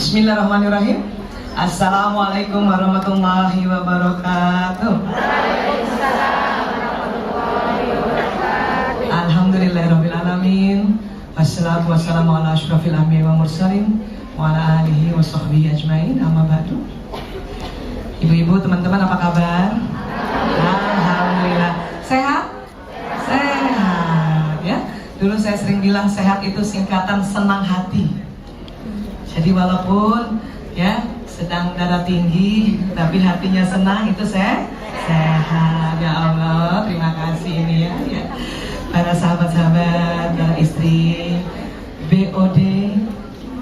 Bismillahirrahmanirrahim. Assalamualaikum warahmatullahi wabarakatuh. Alhamdulillahirrahmanirrahim. Wassalatu wassalamu ala ashrafil anbiya'i wa mursalin wa ala alihi wa sahbihi ajmain. Amma ba'du. Ibu-ibu, teman-teman, apa kabar? Alhamdulillah. Sehat? Sehat ya. Dulu saya sering bilang sehat itu singkatan senang hati. Jadi walaupun ya sedang darah tinggi tapi hatinya senang, itu sehat. Ya Allah, terima kasih ini ya. Para sahabat-sahabat, para istri BOD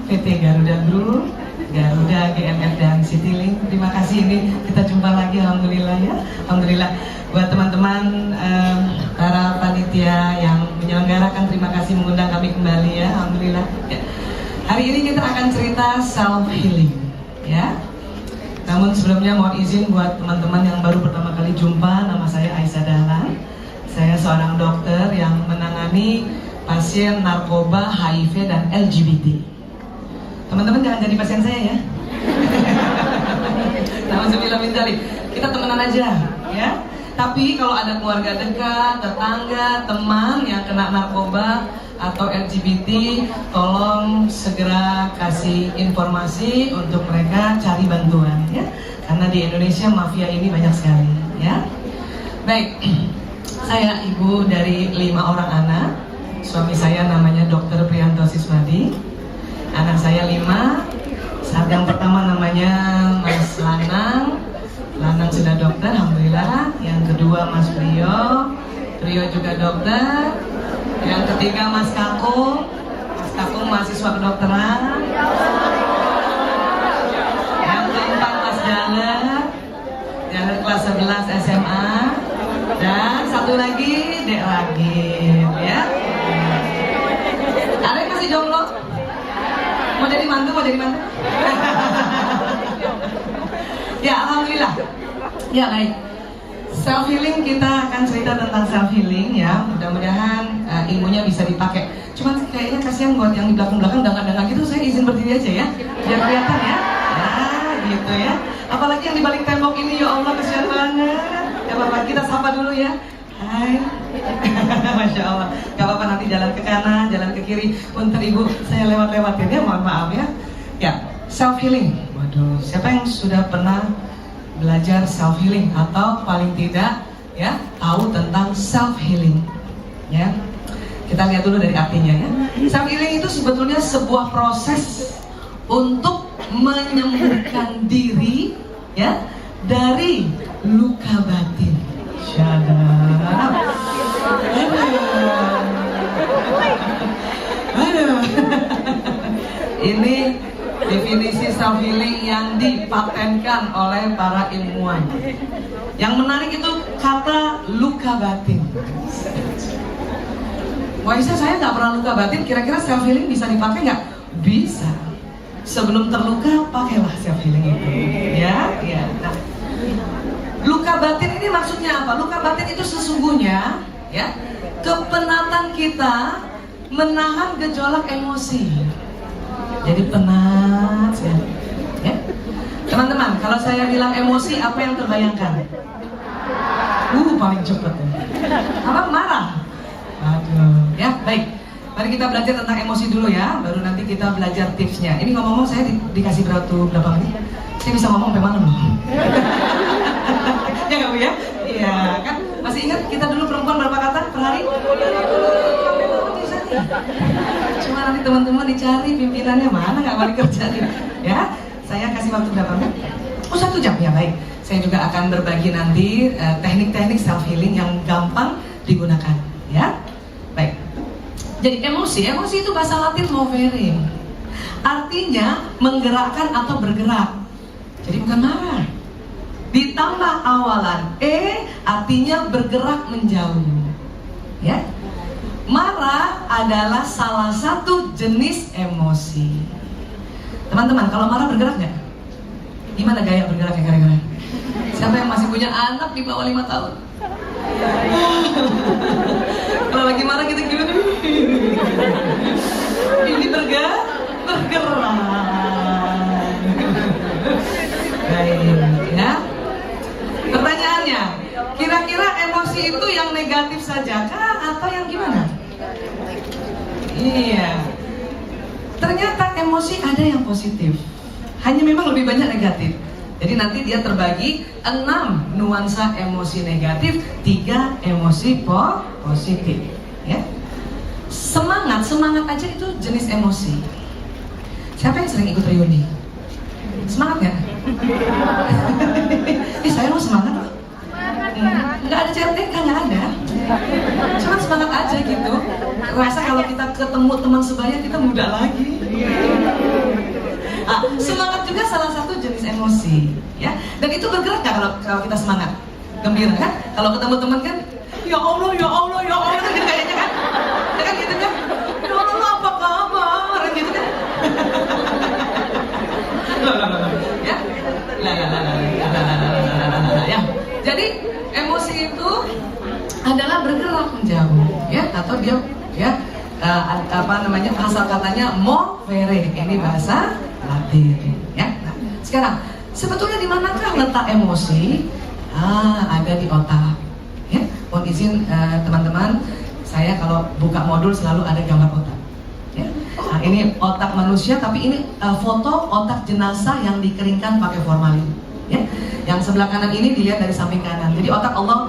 PT Garuda Group, Garuda, GMF dan Citylink. Terima kasih, ini kita jumpa lagi, alhamdulillah ya. Alhamdulillah. Buat teman-teman para panitia yang menyelenggarakan, terima kasih mengundang kami kembali ya, alhamdulillah ya. Hari ini kita akan cerita self healing ya. Namun sebelumnya mohon izin buat teman-teman yang baru pertama kali jumpa, nama saya Aisyah Dahlan. Saya seorang dokter yang menangani pasien narkoba, HIV dan LGBT. Teman-teman jangan jadi pasien saya ya. Alhamdulillah min dzalik. Kita temenan aja ya. Tapi kalau ada keluarga dekat, tetangga, teman yang kena narkoba atau LGBT, tolong segera kasih informasi untuk mereka cari bantuan ya. Karena di Indonesia mafia ini banyak sekali ya. Baik, saya ibu dari 5 orang anak. Suami saya namanya Dr. Priyanto Siswadi. Anak saya 5. Saat yang pertama namanya Mas Lanang. Lanang sudah dokter, alhamdulillah. Yang kedua Mas Priyo. Priyo juga dokter. Yang ketiga Mas Kakung. Mas Kakung mahasiswa kedokteran. Yang keempat Mas Jalet. Jalet kelas 11 SMA. Dan satu lagi Dek Ragil ya. Ada yang masih jomblo? Mau jadi mantu? Ya, alhamdulillah. Ya, baik. Self healing, kita akan cerita tentang self healing ya. Mudah-mudahan ilmunya bisa dipakai. Cuman kayaknya kasihan buat yang di belakang-belakang dangak-dangak gitu, saya izin berdiri aja ya. Biar kelihatan ya. Ya, gitu ya. Apalagi yang di balik tembok ini, ya Allah, kasihan banget. Ya Bapak, kita sapa dulu ya. Hai. Masya Allah. Gak apa-apa, nanti jalan ke kanan, jalan ke kiri. Punten Ibu, saya lewat-lewatin ya, mohon maaf ya. Ya, self healing. Waduh, siapa yang sudah pernah belajar self healing atau paling tidak ya tahu tentang self healing ya? Kita lihat dulu dari artinya ya. Self healing itu sebetulnya sebuah proses untuk menyembuhkan diri ya dari luka batin. Syadab. Aduh. Ini definisi self healing yang dipatenkan oleh para ilmuwan. Yang menarik itu kata luka batin. Waisa, saya nggak pernah luka batin. Kira-kira self healing bisa dipakai nggak? Bisa. Sebelum terluka, pakailah self healing itu. Ya. Nah, luka batin ini maksudnya apa? Luka batin itu sesungguhnya ya kepenatan kita menahan gejolak emosi. Jadi penat ya. Teman-teman, kalau saya bilang emosi, apa yang terbayangkan? Paling cepet ya. Apa? Marah? Aduh. Ya, baik. Mari kita belajar tentang emosi dulu ya. Baru nanti kita belajar tipsnya. Ini ngomong-ngomong, saya dikasih berapa menit? Saya bisa ngomong sampai malam loh. Ya nggak Bu ya? Iya kan? Masih ingat kita dulu perempuan berapa kata per hari? Cuma nanti teman-teman dicari pimpinannya mana, nggak balik kerja nih ya. Saya kasih waktu berapa menit? 1 jam ya, baik. Saya juga akan berbagi nanti teknik-teknik self healing yang gampang digunakan ya. Baik. Jadi emosi itu bahasa Latin movere, artinya menggerakkan atau bergerak. Jadi bukan marah. Ditambah awalan artinya bergerak menjauh ya. Marah adalah salah satu jenis emosi. Teman-teman, kalau marah bergerak nggak? Gimana gaya bergeraknya kira-kira? Siapa yang masih punya anak di bawah 5 tahun? Kalau lagi marah kita gimana? Ini bergerak. emosi itu yang negatif saja kah atau yang gimana? Iya. Ternyata emosi ada yang positif. Hanya memang lebih banyak negatif. Jadi nanti dia terbagi 6 nuansa emosi negatif, 3 emosi positif. Ya. Semangat aja itu jenis emosi. Siapa yang sering ikut reuni? Semangat nggak? Saya mau semangat loh. Nggak ada CLTK, nggak ada. Cuma semangat aja gitu. Rasa kalau kita ketemu teman sebaya kita muda lagi. Semangat juga salah satu jenis emosi, ya. Dan itu bergerak nggak kalau kita semangat? Gembira kan? Kalau ketemu teman kan, ya Allah, ya Allah, ya Allah, gitu kayaknya kan? Ya kan gitu kan? Ya Allah, apa kabar? Gitu kan? Ya, ya. Jadi emosi itu adalah bergerak menjauh, ya, atau dia, ya, asal katanya movere, ini bahasa Latin, ya. Nah, sekarang sebetulnya di manakah letak emosi? Ada di otak, ya. Mohon izin teman-teman, saya kalau buka modul selalu ada gambar otak. Ya. Nah, ini otak manusia, tapi ini foto otak jenazah yang dikeringkan pakai formalin. Ya. Yang sebelah kanan ini dilihat dari samping kanan. Jadi otak Allah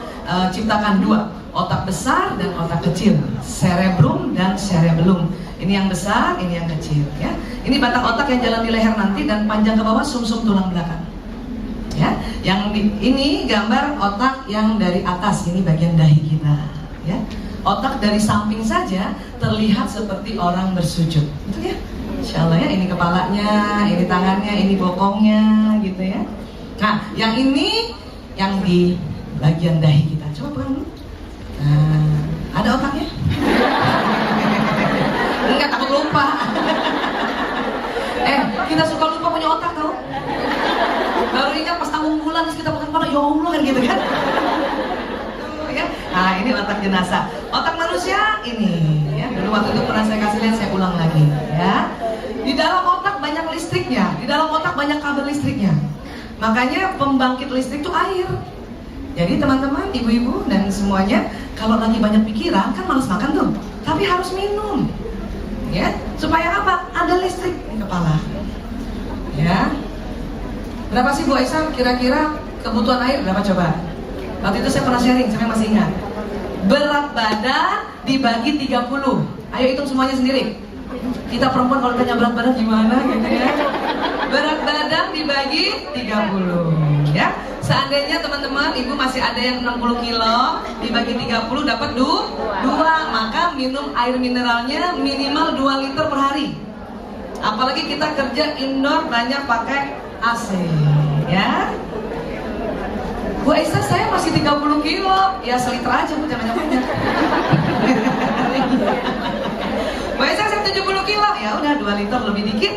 ciptakan 2, otak besar dan otak kecil, cerebrum dan cerebellum. Ini yang besar, ini yang kecil. Ya. Ini batang otak yang jalan di leher nanti dan panjang ke bawah sumsum tulang belakang. Ya. Ini gambar otak yang dari atas, ini bagian dahi kita. Ya. Otak dari samping saja terlihat seperti orang bersujud, gitu ya. Insya Allah ya, ini kepalanya, ini tangannya, ini bokongnya, gitu ya. Nah, yang ini yang di bagian dahi kita. Coba pegang dulu. Nah, ada otaknya? Enggak, takut lupa. Kita suka lupa punya otak tau. Baru ingat pas tanggung bulan terus kita pegang pada, ya Allah kan gitu kan. Ya. Nah, ini otak jenazah. Otak manusia ini, ya. Dulu waktu itu pernah saya kasih lihat, saya ulang lagi, ya. Di dalam otak banyak listriknya, di dalam otak banyak kabel listriknya. Makanya pembangkit listrik itu air. Jadi teman-teman, ibu-ibu dan semuanya, kalau lagi banyak pikiran kan malas makan tuh, tapi harus minum, ya. Supaya apa? Ada listrik di kepala. Ya. Berapa sih Bu Aisyah kira-kira kebutuhan air berapa coba? Waktu itu saya pernah sharing, saya masih ingat. Berat badan dibagi 30. Ayo hitung semuanya sendiri. Kita perempuan kalau tanya berat badan gimana gitu ya. Berat badan dibagi 30, ya. Seandainya teman-teman, ibu masih ada yang 60 kilo, dibagi 30 dapat 2, maka minum air mineralnya minimal 2 liter per hari. Apalagi kita kerja indoor banyak pakai AC, ya. Bu Aisyah, saya masih 30 kilo, ya seliter aja Bu, jangan banyak. Bu Aisyah, saya 70 kilo, ya udah 2 liter lebih dikit,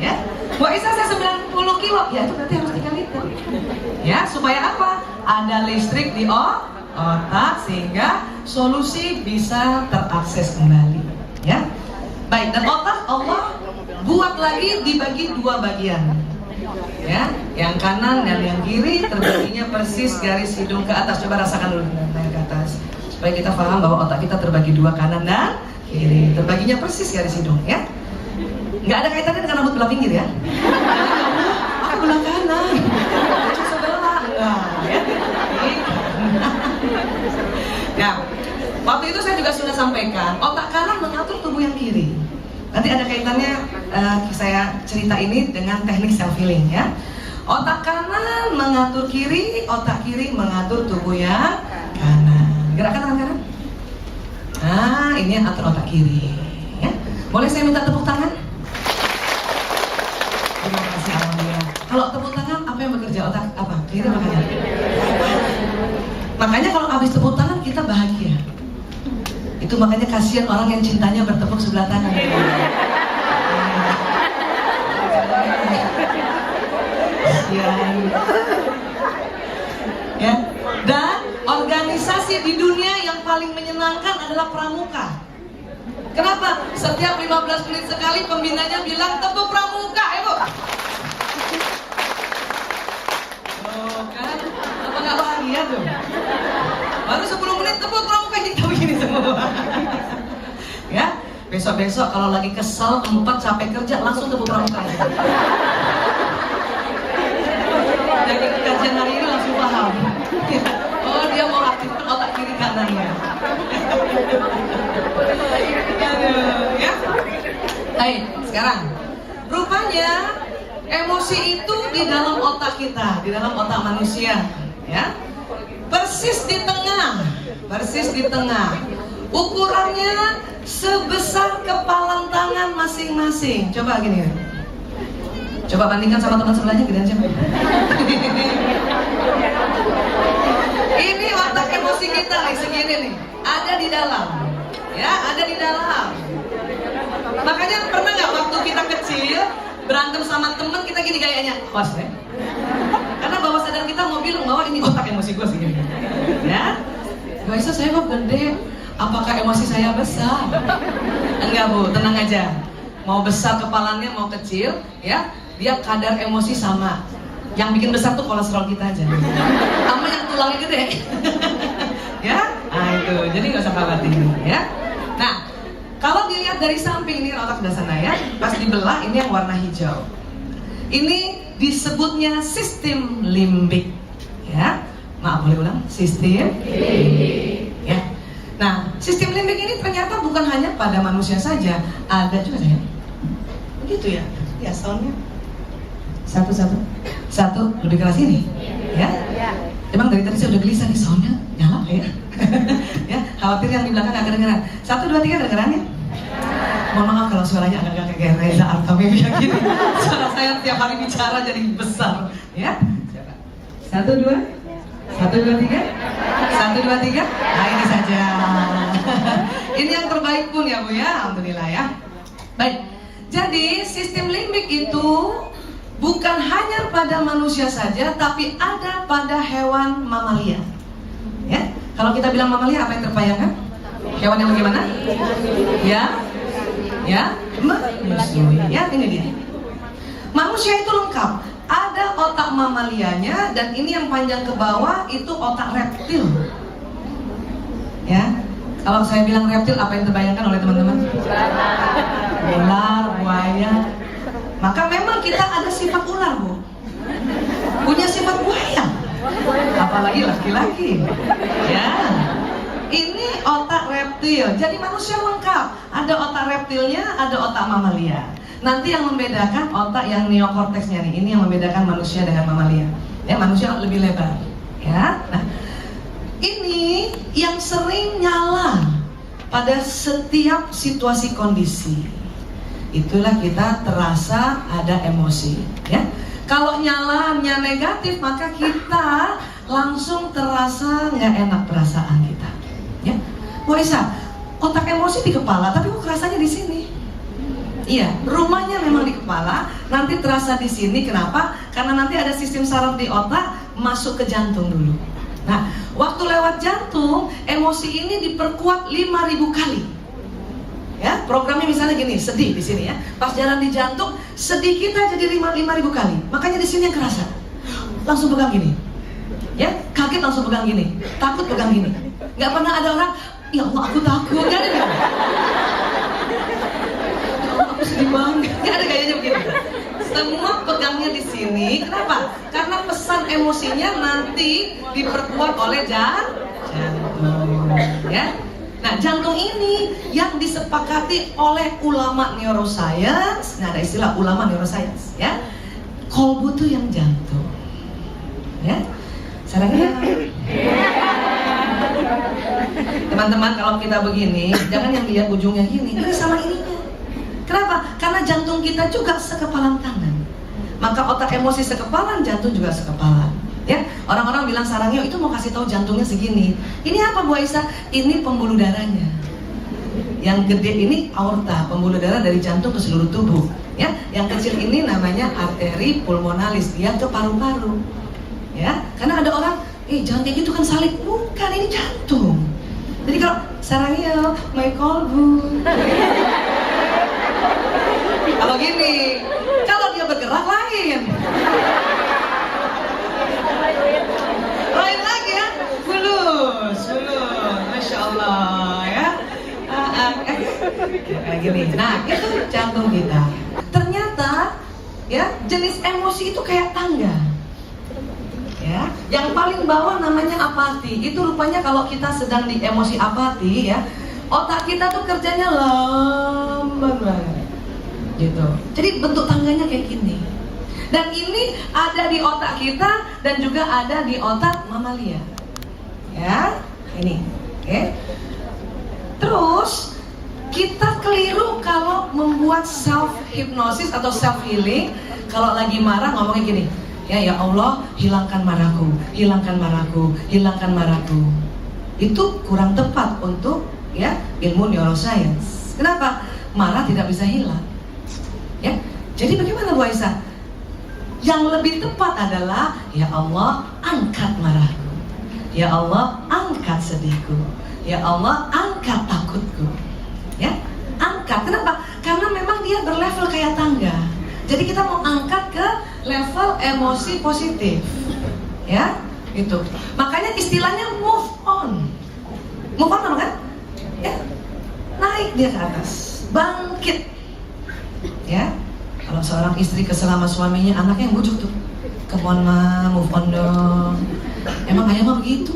ya. Bu Aisyah, saya 90 kilo, ya itu berarti harus 3 liter. Ya, supaya apa? Ada listrik di otak sehingga solusi bisa terakses kembali, ya. Baik, dan otak Allah buat lagi dibagi 2 bagian. Ya, yang kanan dan yang kiri terbaginya persis garis hidung ke atas. Coba rasakan dulu naik ke atas supaya kita paham bahwa otak kita terbagi 2, kanan dan kiri. Terbaginya persis garis hidung, ya. Nggak ada kaitannya dengan rambut belah pinggir, ya. Aku belah kanan, aku sebelah, enggak, ya. Nah, waktu itu saya juga sudah sampaikan, otak kanan mengatur tubuh yang kiri. Nanti ada kaitannya, saya cerita ini dengan teknik self healing, ya. Otak kanan mengatur kiri, otak kiri mengatur tubuh yang kanan. Gerakan tangan kanan. Nah, ini yang atur otak kiri, ya. Boleh saya minta tepuk tangan? Terima kasih, alhamdulillah. Kalau tepuk tangan, apa yang bekerja? Otak apa? Kiri apa kanan? Makanya kalau habis tepuk tangan kita bahagia. Itu makanya kasihan orang yang cintanya bertepuk sebelah tangan. Ya. Dan organisasi di dunia yang paling menyenangkan adalah pramuka. Kenapa? Setiap 15 menit sekali pembinanya bilang tepuk pramuka, Bu. Oh kan? Apa nggak bahagia tuh? Baru semua. Ya, besok-besok kalau lagi kesel, capek kerja, langsung ke putra-putra. Dari kajian hari ini langsung paham. Oh, dia mau aktifkan otak kiri kanannya. Aduh, ya. Baik, sekarang rupanya emosi itu di dalam otak kita, di dalam otak manusia, ya. Persis di tengah. Ukurannya sebesar kepalan tangan masing-masing. Coba gini. Coba bandingkan sama teman sebelahnya, gedean siapa? Ini otak emosi kita nih, segini nih. Ada di dalam. Ya, ada di dalam. Makanya pernah nggak waktu kita kecil berantem sama temen kita gini gayanya? Awas ya. Karena bawah sadar kita mau bilang bahwa ini otak emosi gue segini. Ya. Gak bisa, saya kok gede. Apakah emosi saya besar? Enggak Bu, tenang aja. Mau besar kepalanya mau kecil, ya. Dia kadar emosi sama. Yang bikin besar tuh kolesterol kita aja. Sama yang tulangnya gede. Ya, nah itu. Jadi nggak usah khawatir, ya. Nah, kalau dilihat dari samping ini otak sebelah sana ya, pas dibelah ini yang warna hijau. Ini disebutnya sistem limbik, ya. Maaf, boleh ulang? Sistem limbik, ya. Nah, sistem limbik ini ternyata bukan hanya pada manusia saja, ada juga saya. Begitu ya? Ya, soundnya. Satu, lebih keras ini, ya. Emang dari tadi saya udah gelisah nih, soundnya nyala ya. Ya, khawatir yang di belakang agak kedengeran. 1, 2, 3 kedengeran ya? Mohon maaf kalau suaranya agak kayak Reza Artamevia gini. Suara saya tiap hari bicara jadi besar, ya. 1, 2, 1, 2, 3. 1, 2, 3. Nah, ini saja. Ini yang terbaik pun ya Bu ya, alhamdulillah ya. Baik. Jadi sistem limbik itu bukan hanya pada manusia saja, tapi ada pada hewan mamalia. Ya, kalau kita bilang mamalia apa yang terbayangkan? Hewan yang bagaimana? Ya, menyusui. Ya, ini dia. Manusia itu lengkap. Ada otak mamalianya dan ini yang panjang ke bawah itu otak reptil. Ya, kalau saya bilang reptil apa yang terbayangkan oleh teman-teman? Ular, buaya. Maka memang kita ada sifat ular Bu, punya sifat buaya, apalagi laki-laki. Ya, ini otak reptil. Jadi manusia lengkap, ada otak reptilnya, ada otak mamalia. Nanti yang membedakan otak yang neokorteksnya nih, ini yang membedakan manusia dengan mamalia. Ya, manusia lebih lebar. Ya, nah ini yang sering nyala pada setiap situasi kondisi. Itulah kita terasa ada emosi, ya. Kalau nyalanya negatif, maka kita langsung terasa nggak enak perasaan kita, ya. Bu Aisyah, otak emosi di kepala, tapi kok kerasanya di sini? Iya, rumahnya memang di kepala, nanti terasa di sini. Kenapa? Karena nanti ada sistem saraf di otak masuk ke jantung dulu. Nah, waktu lewat jantung, emosi ini diperkuat 5.000 kali. Ya, programnya misalnya gini, sedih di sini ya. Pas jalan di jantung, sedih kita jadi 5.000 kali. Makanya di sini yang kerasa. Langsung pegang gini. Ya, kaget langsung pegang gini. Takut pegang gini. Nggak pernah ada orang, ya Allah aku takut. Nggak ada ya? Aku sedih banget. Nggak ada gayanya begitu. Semua pegangnya di sini. Kenapa? Karena pesan emosinya nanti diperkuat oleh jantung. Ya. Nah, jantung ini yang disepakati oleh ulama neuroscience. Nah, ada istilah ulama neuroscience, ya. Kolbu tuh yang jantung, ya. Caranya, teman-teman, kalau kita begini, jangan yang lihat ujungnya gini, ini sama ininya. Kenapa? Karena jantung kita juga sekepalan tangan. Maka otak emosi sekepalan, jantung juga sekepalan. Ya, orang-orang bilang Sarangyo itu mau kasih tahu jantungnya segini. Ini apa Bu Aisyah? Ini pembuluh darahnya. Yang gede ini aorta, pembuluh darah dari jantung ke seluruh tubuh. Ya, yang kecil ini namanya arteri pulmonalis, dia ke paru-paru. Ya, karena ada orang, jangan kayak gitu kan salib. Bukan, ini jantung. Jadi kalau Sarangyo, my kolbu. Kalau gini, kalau dia bergerak lain. Lain lagi ya, fulus, Masya Allah ya. Kayak gini. Nah, itu jantung kita. Ternyata ya, jenis emosi itu kayak tangga. Ya, yang paling bawah namanya apati. Itu rupanya kalau kita sedang di emosi apati ya, otak kita tuh kerjanya lambat banget. Gitu. Jadi bentuk tangganya kayak gini. Dan ini ada di otak kita dan juga ada di otak mamalia. Ya, ini. Oke. Terus kita keliru kalau membuat self hypnosis atau self healing. Kalau lagi marah ngomongnya gini, ya Allah, hilangkan marahku, hilangkan marahku, hilangkan marahku. Itu kurang tepat untuk ya ilmu neuroscience. Kenapa? Marah tidak bisa hilang. Ya. Jadi bagaimana Bu Aisyah? Yang lebih tepat adalah, ya Allah, angkat marahku. Ya Allah, angkat sedihku. Ya Allah, angkat takutku. Ya, angkat. Kenapa? Karena memang dia berlevel kayak tangga. Jadi kita mau angkat ke level emosi positif. Ya, itu. Makanya istilahnya move on. Move on kan? Ya, naik dia ke atas, bangkit. Ya. Kalau seorang istri kesel sama suaminya, anaknya yang bujuk tuh. Come on ma, move on dong. Emang ayah mah begitu?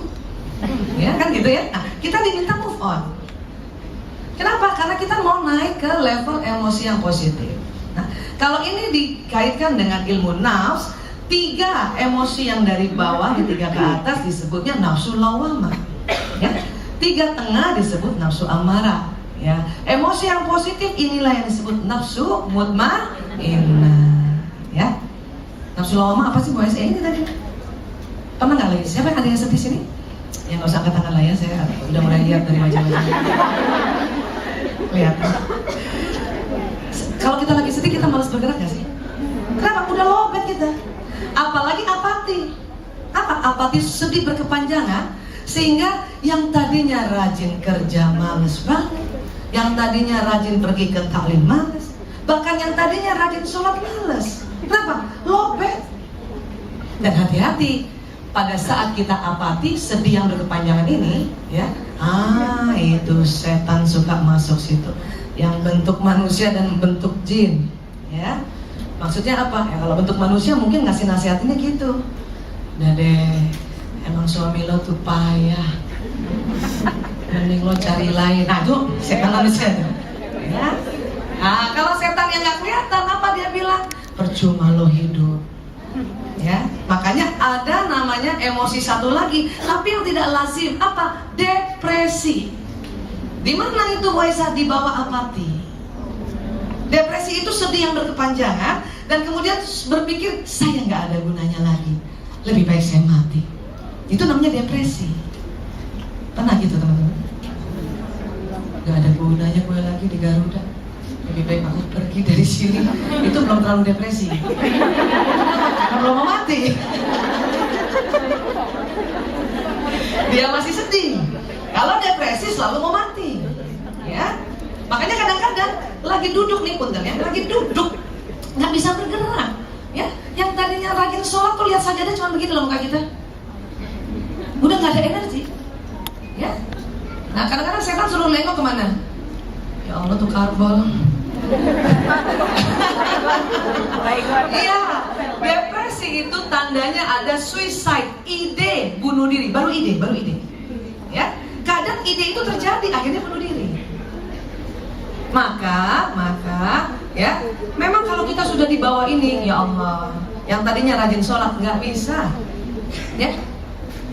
Ya kan gitu ya. Nah, kita diminta move on. Kenapa? Karena kita mau naik ke level emosi yang positif. Nah, kalau ini dikaitkan dengan ilmu nafs, 3 emosi yang dari bawah, 3 ke atas disebutnya nafsu lawamah. Ya, 3 tengah disebut nafsu amarah. Ya, emosi yang positif inilah yang disebut nafsu mutmainnah. Ya, nafsu lawamah apa sih Bu Aisyah ini tadi? Pernah nggak lagi? Siapa yang ada yang sedih sini? Ya nggak usah angkat tangan lah ya, saya udah mulai lihat dari wajah-wajah. Lihat. Kalau kita lagi sedih kita malas bergerak nggak sih? Kenapa? Udah lowbat kita. Apalagi apati. Apa? Apati sedih berkepanjangan sehingga yang tadinya rajin kerja males banget, yang tadinya rajin pergi ke taklim males, bahkan yang tadinya rajin sholat males. Kenapa? Lowbat. Dan hati-hati pada saat kita apati, sedih yang berkepanjangan ini, ya, itu setan suka masuk situ. Yang bentuk manusia dan bentuk jin, ya. Maksudnya apa? Ya kalau bentuk manusia mungkin ngasih nasihatinnya gitu. Udah deh, emang suami lo tuh payah, mending lo cari lain. Nah itu setan manusia tuh, ya. Nah kalau setan yang nggak kelihatan, apa dia bilang? Percuma lo hidup. Ya, makanya ada namanya emosi satu lagi, tapi yang tidak lazim apa? Depresi. Di mana itu Bu Aisyah? Di bawah apati. Depresi itu sedih yang berkepanjangan dan kemudian berpikir saya nggak ada gunanya lagi, lebih baik saya mati. Itu namanya depresi. Pernah gitu teman-teman? Nggak ada gunanya gue lagi di Garuda, lebih baik aku pergi dari sini. Itu belum terlalu depresi. Karena belum mau mati. Dia masih sedih. Kalau depresi selalu mau mati. Ya. Makanya kadang-kadang lagi duduk nih punten ya, lagi duduk nggak bisa bergerak. Ya, yang tadinya rajin sholat tuh lihat saja cuma begitu loh muka kita. Udah nggak ada energi. Ya. Nah kadang-kadang setan suruh nengok kemana? Ya Allah tuh karbol. Iya, depresi itu tandanya ada suicide, ide bunuh diri, baru ide. Ya, kadang ide itu terjadi akhirnya bunuh diri. Maka ya, memang kalau kita sudah di bawah ini, ya Allah, yang tadinya rajin sholat nggak bisa, ya,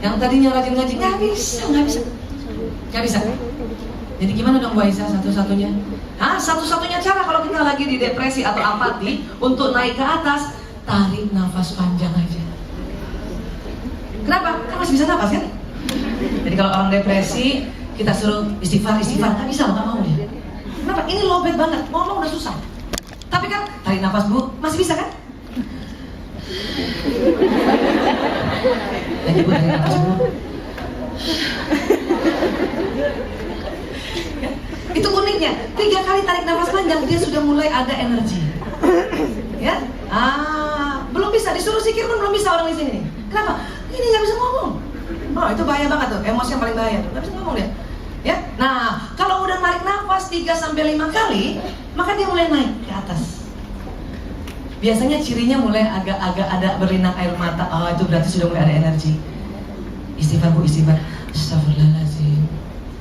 yang tadinya rajin ngaji nggak bisa. Jadi gimana dong Bu Aisyah satu-satunya? Satu-satunya cara kalau kita lagi di depresi atau apati untuk naik ke atas, tarik nafas panjang aja. Kenapa? Kan masih bisa nafas kan? Jadi kalau orang depresi kita suruh istighfar, nggak bisa, nggak mau dia. Kenapa? Ini lowbat banget, ngomong udah susah. Tapi kan tarik nafas Bu, masih bisa kan? Lagi Bu, tarik nafas Bu. Itu uniknya, 3 kali tarik nafas panjang dia sudah mulai ada energi. Ya, belum bisa disuruh zikir pun belum bisa orang di sini. Kenapa? Ini nggak bisa ngomong. Oh itu bahaya banget tuh, emosi yang paling bahaya tuh, nggak bisa ngomong dia. Ya, nah kalau udah narik nafas napas 3-5 kali, maka dia mulai naik ke atas. Biasanya cirinya mulai agak-agak ada berlinang air mata. Oh, itu berarti sudah mulai ada energi. Istighfar Bu, istighfar. Astagfirullahaladzim.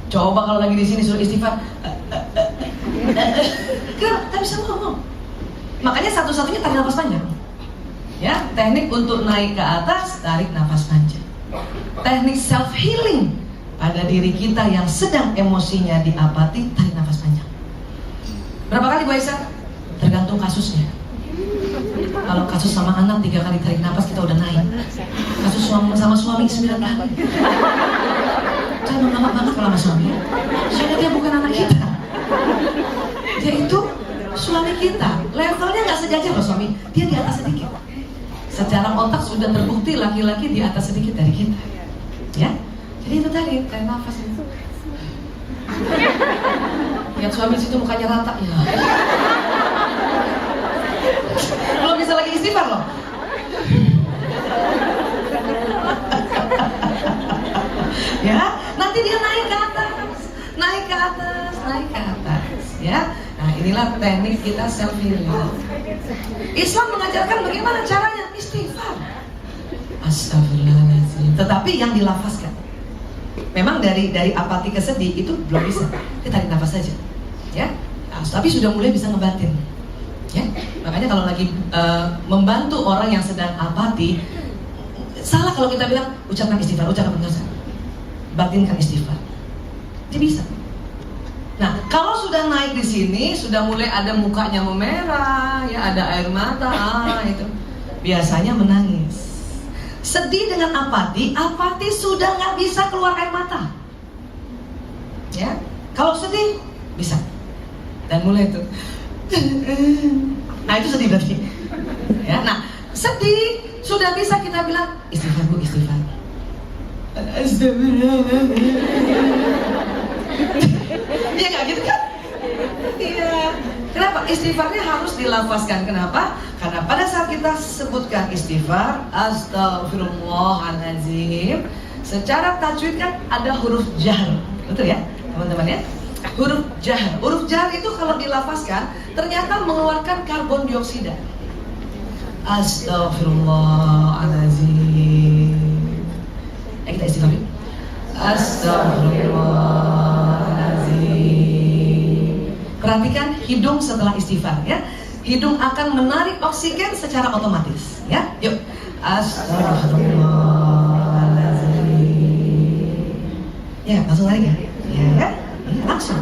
Coba kalau lagi di sini suruh istighfar. Kenapa? Tak bisa ngomong. Makanya satu-satunya tarik nafas panjang. Ya, teknik untuk naik ke atas, tarik nafas panjang. Teknik self healing pada diri kita yang sedang emosinya diapati, tarik nafas panjang. Berapa kali Bu Aisyah? Tergantung kasusnya. Kalau kasus sama anak 3 kali tarik nafas kita udah naik. Kasus sama suami 9 kali. Jangan lama banget kalau sama suami. Soalnya dia bukan anak kita. Dia itu suami kita. Levelnya nggak sejajar loh suami. Dia di atas sedikit. Secara otak sudah terbukti laki-laki di atas sedikit dari kita. Ya. Jadi itu tadi tarik nafas itu. Lihat suami situ mukanya rata ya. Belum bisa lagi istighfar loh. Ya, nanti dia naik ke atas, naik ke atas, naik ke atas, ya. Nah, inilah teknik kita self healing. Islam mengajarkan bagaimana caranya istighfar. Astagfirullahaladzim. Tetapi yang dilafazkan. Memang dari apati ke sedih itu belum bisa. Kita tarik nafas saja, ya. Nah, tapi sudah mulai bisa ngebatin. Ya, makanya kalau lagi membantu orang yang sedang apati, salah kalau kita bilang ucapkan istighfar, ucapkan penjelasan, batinkan istighfar, dia bisa. Nah, kalau sudah naik di sini, sudah mulai ada mukanya memerah, ya ada air mata, itu biasanya menangis. Sedih dengan apati sudah nggak bisa keluar air mata. Ya, kalau sedih bisa, dan mulai itu. Nah itu sedih berarti. Ya, nah sedih sudah bisa kita bilang istighfar Bu, istighfar. Astagfirullahaladzim. Iya nggak gitu kan? Iya. Kenapa? Istighfarnya harus dilafazkan. Kenapa? Karena pada saat kita sebutkan istighfar, astagfirullahaladzim, secara tajwid kan ada huruf jahr, betul ya teman-teman ya? Huruf jahr. Huruf jahr itu kalau dilafazkan ternyata mengeluarkan karbon dioksida. Astagfirullahaladzim. Kita istighfar. Astagfirullahaladzim. Perhatikan hidung setelah istighfar ya. Hidung akan menarik oksigen secara otomatis ya. Yuk. Astagfirullahaladzim. Ya, langsung lari ya. Ya. Langsung.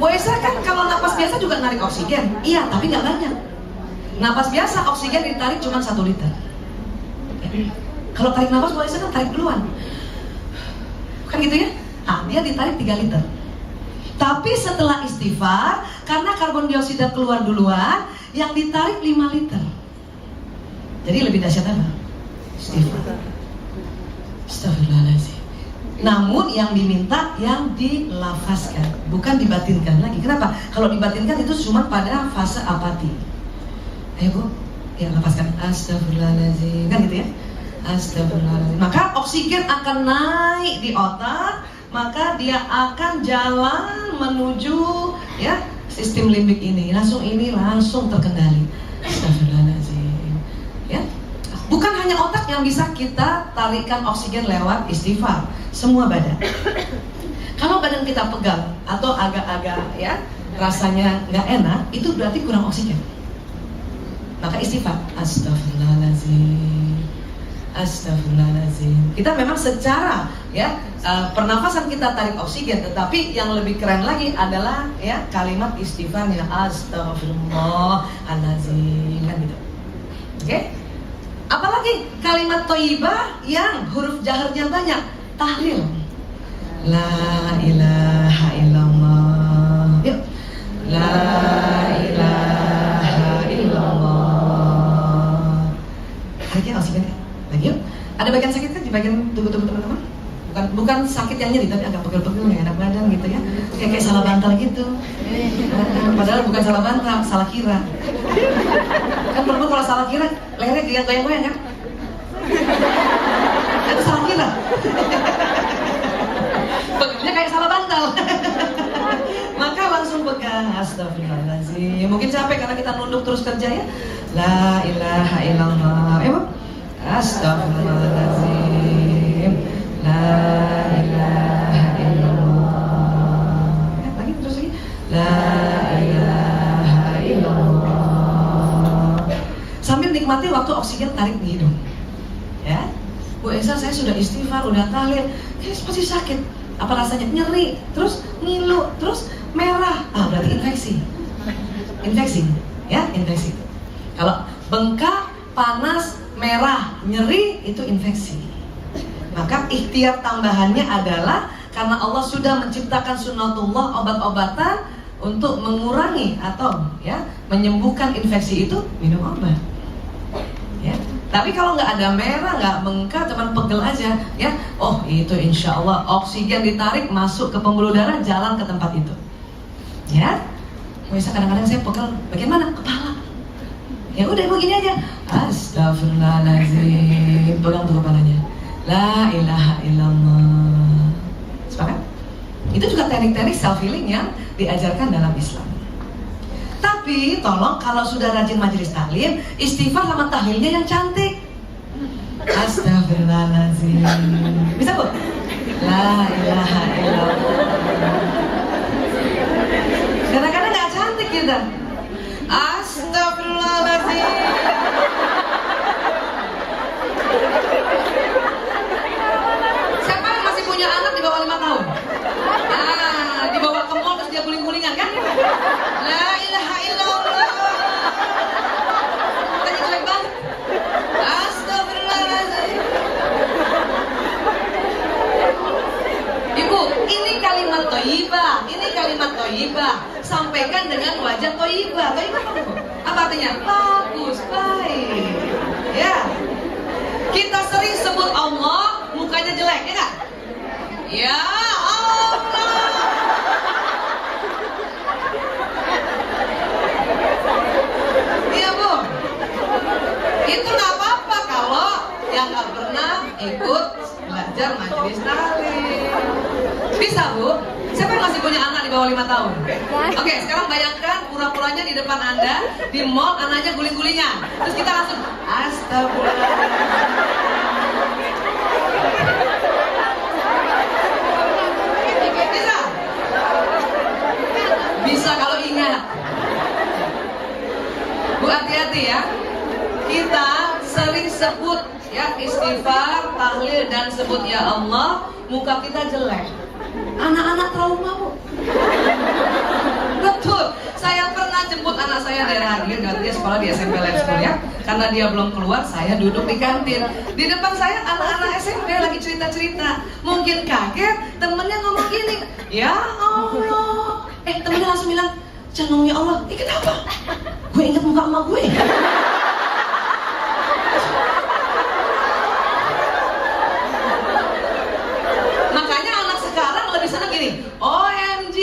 Bu Esa kan kalau napas biasa juga narik oksigen, iya tapi nggak banyak. Napas biasa oksigen ditarik cuma 1 liter. Kalau tarik napas Bu Esa kan tarik duluan, kan gitu ya? Ah, dia ditarik 3 liter. Tapi setelah istighfar, karena karbon dioksida keluar duluan, yang ditarik 5 liter. Jadi lebih dahsyat apa? Istighfar. Astagfirullahaladzim. Namun yang diminta yang dilafazkan, bukan dibatinkan lagi. Kenapa? Kalau dibatinkan itu cuma pada fase apati. Ayo Bu, ya lafazkan. Astagfirullahaladzim, kan gitu ya? Astagfirullahaladzim. Maka oksigen akan naik di otak, maka dia akan jalan menuju ya sistem limbik ini. Langsung terkendali. Astagfirullahaladzim. Ya. Bukan hanya otak yang bisa kita tarikan oksigen lewat istighfar, semua badan. Kalau badan kita pegang atau agak-agak ya rasanya nggak enak, itu berarti kurang oksigen. Maka istighfar. Astagfirullahaladzim. Astagfirullahaladzim. Kita memang secara ya pernafasan kita tarik oksigen, tetapi yang lebih keren lagi adalah ya kalimat istighfarnya. Astagfirullahaladzim, kan gitu. Oke? Apalagi kalimat thayyibah yang huruf jaharnya banyak, tahlil. La ilaha illallah. Yuk. La ilaha illallah. Harusnya oksigen kan? Lagi yuk. Ada bagian sakit kan di bagian tubuh teman-teman? Bukan sakit yang nyeri, tapi agak pegel-pegel, nggak enak badan gitu ya. Kayak salah bantal gitu. Padahal bukan salah bantal, salah kira. Kan perempuan kalau salah kira, lehernya goyang-goyang kan? Itu salah kira. Pegelnya kayak salah bantal. terus kerja ya. La ilaha illallah. Bu. Astagfirullahaladzim. La ilaha illallah. Lagi terus lagi. La ilaha illallah. Sambil nikmati waktu oksigen tarik di hidung. Ya. Bu Esa, saya sudah istighfar, udah tahlil, kayak pasti sakit. Apa rasanya? Nyeri, terus ngilu, terus merah. Berarti infeksi. Infeksi, ya, infeksi. Kalau bengkak, panas, merah, nyeri, itu infeksi. Maka ikhtiar tambahannya adalah karena Allah sudah menciptakan sunnatullah, obat-obatan untuk mengurangi atau ya menyembuhkan infeksi itu, minum obat. Ya. Tapi kalau nggak ada merah, nggak bengkak, cuman pegel aja, ya, oh itu insya Allah oksigen ditarik masuk ke pembuluh darah, jalan ke tempat itu, ya. Biasa kadang-kadang saya pegel, bagian mana? Kepala. Ya udah begini aja. Astagfirullahaladzim, pegang tuh kepalanya. La ilaha illallah. Sepakat? Itu juga teknik-teknik self healing yang diajarkan dalam Islam. Tapi tolong kalau sudah rajin majelis taklim, istighfar sama tahlilnya yang cantik. Astagfirullahaladzim. Bisa Bu? La ilaha illallah. Kadang-kadang gak cantik kita. Astagfirullahaladzim. Siapa yang masih punya anak di bawah 5 tahun? Dibawa ke mall terus dia guling-gulingan kan? La ilaha illallah. Tanya jelek banget. Astagfirullahaladzim. Ibu, ini kalimat thayyibah. Ini kalimat thayyibah. Sampaikan dengan wajah thayyibah. Thayyibah apa artinya? Bagus, baik. Ya. Kita sering sebut Allah, mukanya jelek, ya enggak? Ya Allah. Iya Bu. Itu nggak apa-apa kalau yang nggak pernah ikut belajar majelis taklim. Bisa Bu. Siapa yang masih punya anak di bawah 5 tahun? Oke, sekarang bayangkan pura-puranya di depan Anda di mall, anaknya guling-gulingan. Terus kita langsung astagfirullah. Bisa? Bisa kalau ingat. Bu, hati-hati ya. Kita sering sebut ya istighfar, tahlil dan sebut ya Allah, muka kita jelek. Anak-anak trauma Bu. Betul. Saya pernah jemput anak saya dari Hadir, dia sekolah di SMP Life School ya. Karena dia belum keluar, saya duduk di kantin. Di depan saya anak-anak SMP lagi cerita-cerita. Mungkin kaget, temennya ngomong gini, ya Allah. Temennya langsung bilang, jangan ngomong ya Allah. Kenapa? Gue inget muka emak gue. Makanya anak sekarang lebih senang gini, OMG,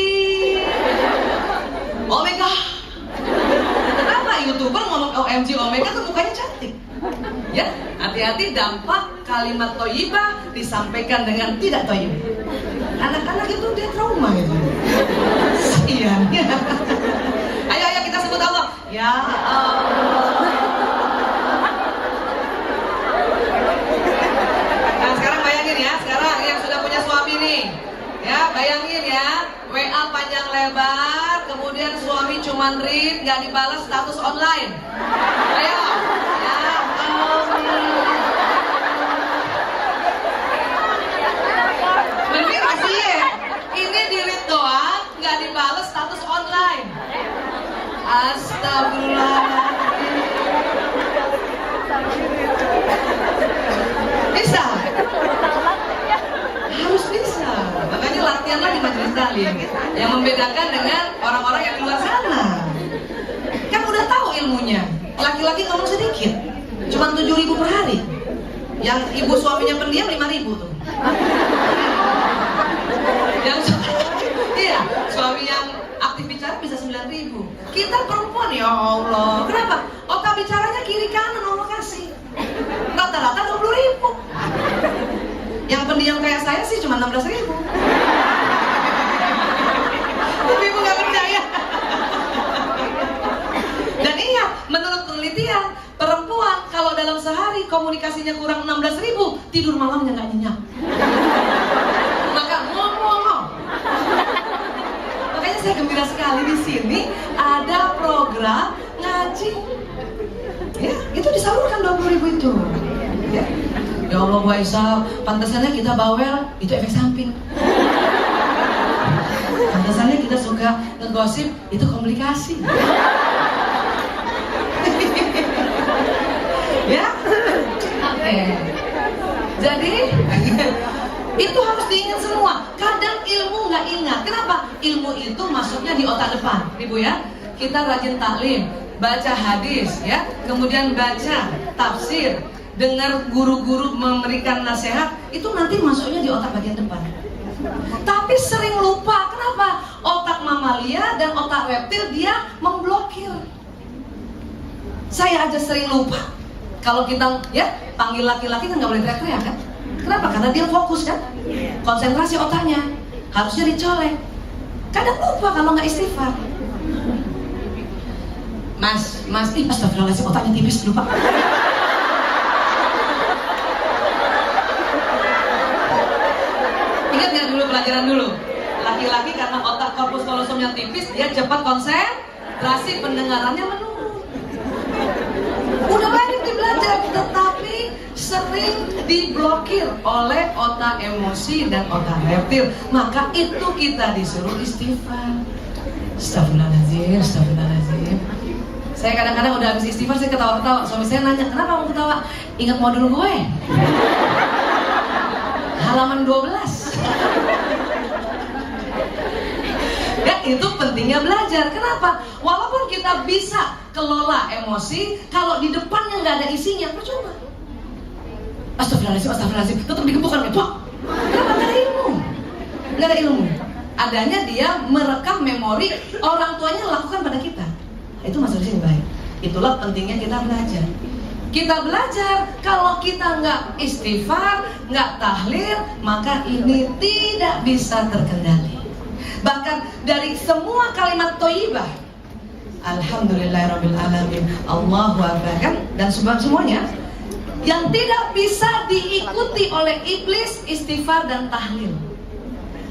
Omega. Kenapa YouTuber ngomong OMG Omega tuh mukanya cantik? Ya, hati-hati dampak kalimat thayyibah disampaikan dengan tidak thayyib. Anak-anak itu dia trauma gitu. Iya. Ayo kita sebut Allah. Ya Allah. Nah sekarang bayangin ya, sekarang yang sudah punya suami nih, ya bayangin ya, WA panjang lebar, kemudian suami cuman read, nggak dibalas status online. Ayo, ya bener sih ya, ini di read doang, nggak dibalas status online. Astagfirullah. Bisa? Harus bisa. Makanya latihanlah di majelis taklim. Yang membedakan dengan orang-orang yang di luar sana. Kan udah tahu ilmunya. Laki-laki ngomong sedikit, cuma 7.000 per hari. Yang ibu suaminya pendiam 5.000 tuh. Yang iya, suami yang aktif bicara bisa 9.000. Kita perempuan ya Allah. Kenapa? Otak bicaranya kiri kanan Allah kasih. Rata-rata 20.000. Yang pendiam kayak saya sih cuma 16.000. Tapi ibu nggak percaya. Dan ingat, dalam sehari komunikasinya kurang 16.000, tidur malamnya nggak nyenyak. Maka ngomong. Makanya saya gembira sekali di sini ada program ngaji. Ya, itu disalurkan 20.000 itu. Ya. Ya Allah Bu Aisyah, pantesannya kita bawel, itu efek samping. Pantesannya kita suka ngegosip, itu komplikasi. Ya, oke. Jadi itu harus diingat semua. Kadang ilmu nggak ingat. Kenapa? Ilmu itu masuknya di otak depan, Ibu ya. Kita rajin taklim, baca hadis, ya, kemudian baca tafsir, dengar guru-guru memberikan nasihat, itu nanti masuknya di otak bagian depan. Tapi sering lupa. Kenapa? Otak mamalia dan otak reptil dia memblokir. Saya aja sering lupa. Kalau kita ya panggil laki-laki kan nggak boleh teriak-teriak kan? Kenapa? Karena dia fokus kan, konsentrasi otaknya harusnya dicolek. Kadang lupa kalau nggak istighfar. Mas, astagfirullahaladzim, otaknya tipis, lupa. Ingat nggak dulu pelajaran dulu? Laki-laki karena otak korpus kolosumnya tipis, dia cepat konsentrasi, pendengarannya menurun. Udah banyak belajar, tetapi sering diblokir oleh otak emosi dan otak reptil. Maka itu kita disuruh istighfar. Astagfirullahaladzim, astagfirullahaladzim. Saya kadang-kadang udah habis istighfar, saya ketawa-ketawa. Suami saya nanya, kenapa kamu ketawa? Ingat modul gue halaman 12. Ya, itu pentingnya belajar. Kenapa? Walaupun kita bisa kelola emosi, kalau di depannya nggak ada isinya, percuma. Astagfirullahaladzim, tetap digebukan gitu. Kenapa? Nggak ada ilmu. Nggak ada ilmu. Adanya dia merekam memori orang tuanya lakukan pada kita. Itu masuk di sini baik. Itulah pentingnya kita belajar. Kita belajar, kalau kita nggak istighfar, nggak tahlil, maka ini tidak bisa terkendali. Bahkan dari semua kalimat thayyibah, alhamdulillahirrabbilalamin, Allahu Akbar, kan? Dan semuanya yang tidak bisa diikuti oleh iblis, istighfar dan tahlil.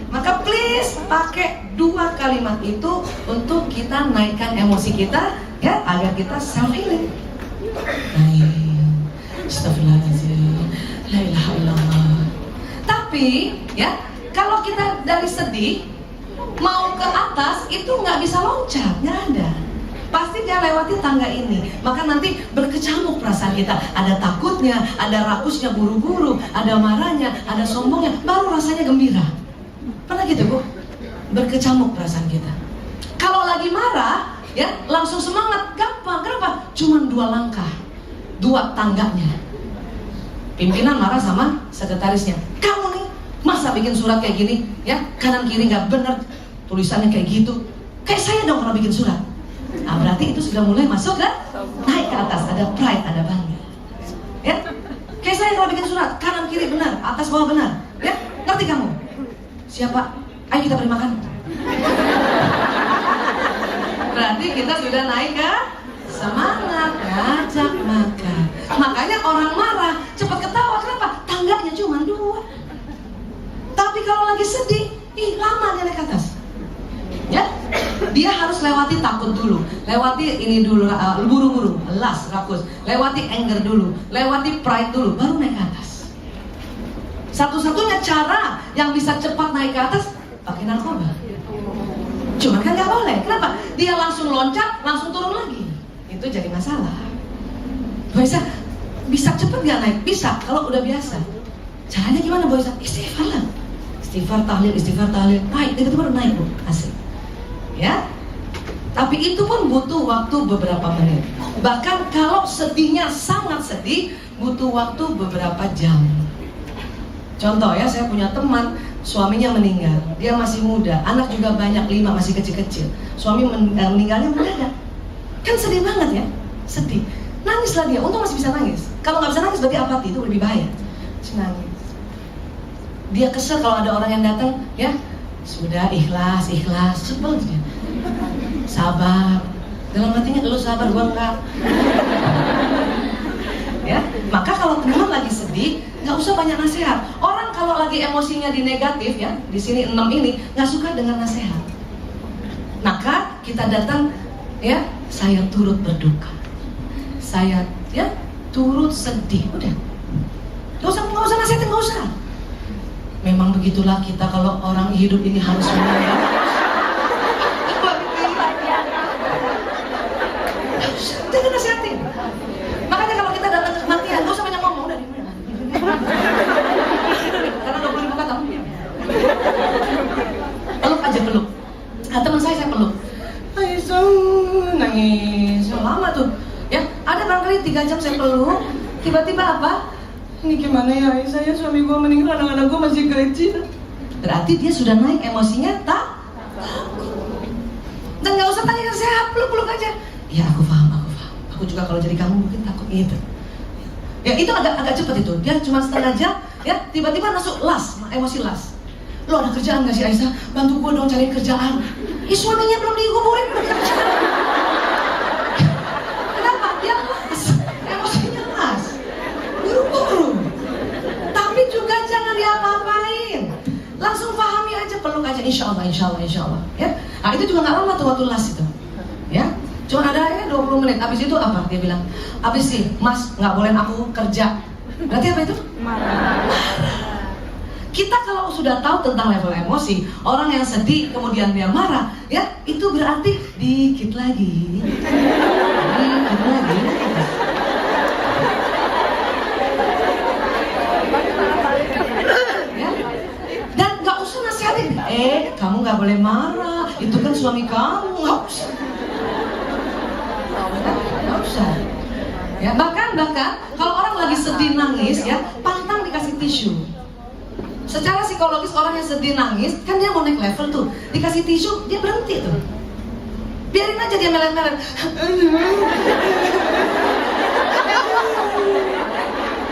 Maka please pakai dua kalimat itu untuk kita naikkan emosi kita, ya, agar kita self healing. Astagfirullahaladzim, la ilaha illallah. Tapi ya, kalau kita dari sedih mau ke atas itu nggak bisa loncat, nggak ada. Pasti dia lewati tangga ini. Maka nanti berkecamuk perasaan kita. Ada takutnya, ada rakusnya buru-buru, ada marahnya, ada sombongnya, baru rasanya gembira. Pernah gitu Bu? Berkecamuk perasaan kita. Kalau lagi marah, ya langsung semangat, gampang. Kenapa? Cuman 2 langkah, 2 tangganya. Pimpinan marah sama sekretarisnya. Kamu nih, masa bikin surat kayak gini? Ya, kanan kiri nggak bener, tulisannya kayak gitu. Kayak saya dong kalau bikin surat. Nah, berarti itu sudah mulai masuk kan? Naik ke atas, ada pride, ada bangga. Ya, kayak saya kalau bikin surat, kanan kiri benar, atas bawah benar. Ya, ngerti kamu? Siapa? Ayo kita beri makan. Berarti kita sudah naik ke semangat, ngajak makan. Makanya orang marah cepat ketawa. Kenapa? Tangganya cuma 2. Tapi kalau lagi sedih, lama dia naik ke atas. Ya, dia harus lewati takut dulu, lewati ini dulu, buru-buru, rakus, lewati anger dulu, lewati pride dulu, baru naik ke atas. Satu-satunya cara yang bisa cepat naik ke atas pakai narkoba. Cuman kan nggak boleh. Kenapa? Dia langsung loncat, langsung turun lagi. Itu jadi masalah. Bisa cepet nggak naik? Bisa kalau udah biasa. Caranya gimana Bu Isa? Istighfar lah. Istighfar tahlil, naik. Itu baru naik Bu. Asik. Ya. Tapi itu pun butuh waktu beberapa menit. Bahkan kalau sedihnya sangat sedih, butuh waktu beberapa jam. Contoh ya, saya punya teman, suaminya meninggal, dia masih muda, anak juga banyak, 5 masih kecil-kecil. Suami meninggalnya mendadak. Kan sedih banget ya, sedih. Nangislah dia, untung masih bisa nangis. Kalau nggak bisa nangis berarti apati, itu lebih bahaya. Masih nangis. Dia kesel kalau ada orang yang datang, ya sudah ikhlas, sebel dia. Sabar. Dalam hatinya lu sabar, gua enggak. Ya, maka kalau teman lagi sedih, nggak usah banyak nasihat. Orang kalau lagi emosinya di negatif ya, di sini 6 ini nggak suka dengan nasihat. Maka kita datang, ya, saya turut berduka, saya ya turut sedih, udah. Nggak usah nasihatin, nggak usah. Memang begitulah kita kalau orang hidup ini harus menang. Jangan nasihatin. Makanya kalau kita datang ke kematian, nggak usah banyak ngomong, udah di mana? Karena 20.000 kata. Peluk aja, peluk. Nah, teman saya peluk. Aisyah nangis, lama tuh. Ya, ada barangkali 3 jam saya peluk. Tiba-tiba apa? Ini gimana ya Aisyah, ya suami gue meninggal, anak-anak gue masih kecil. Berarti dia sudah naik emosinya, takut. Dan nggak usah tanya sehat, peluk-peluk aja. Ya aku paham. Aku juga kalau jadi kamu mungkin takut gitu. Ya itu agak cepat itu. Dia cuma setengah jam, ya tiba-tiba masuk emosi las. Lo ada kerjaan nggak sih Aisyah? Bantu gue dong cari kerjaan. Suaminya belum dikuburin, belum kerja. Kenapa? Dia las, emosinya las, buru-buru. Tapi juga jangan diapa-apain. Langsung pahami aja, peluk aja. Insya Allah. Ya. Nah itu juga nggak lama tuh waktu las itu. Ya. Cuma ada ya 20 menit, habis itu apa? Dia bilang, habis sih, Mas, nggak boleh aku kerja. Berarti apa itu? Marah. Kita kalau sudah tahu tentang level emosi, orang yang sedih kemudian dia marah, ya itu berarti dikit lagi. Ya? Dan nggak usah nasihatin, kamu nggak boleh marah, itu kan suami kamu, nggak usah. Ya, bahkan kalau orang lagi sedih nangis ya, pantang dikasih tisu. Secara psikologis orang yang sedih nangis kan dia mau naik level tuh, dikasih tisu dia berhenti tuh. Biarin aja dia melet-melet.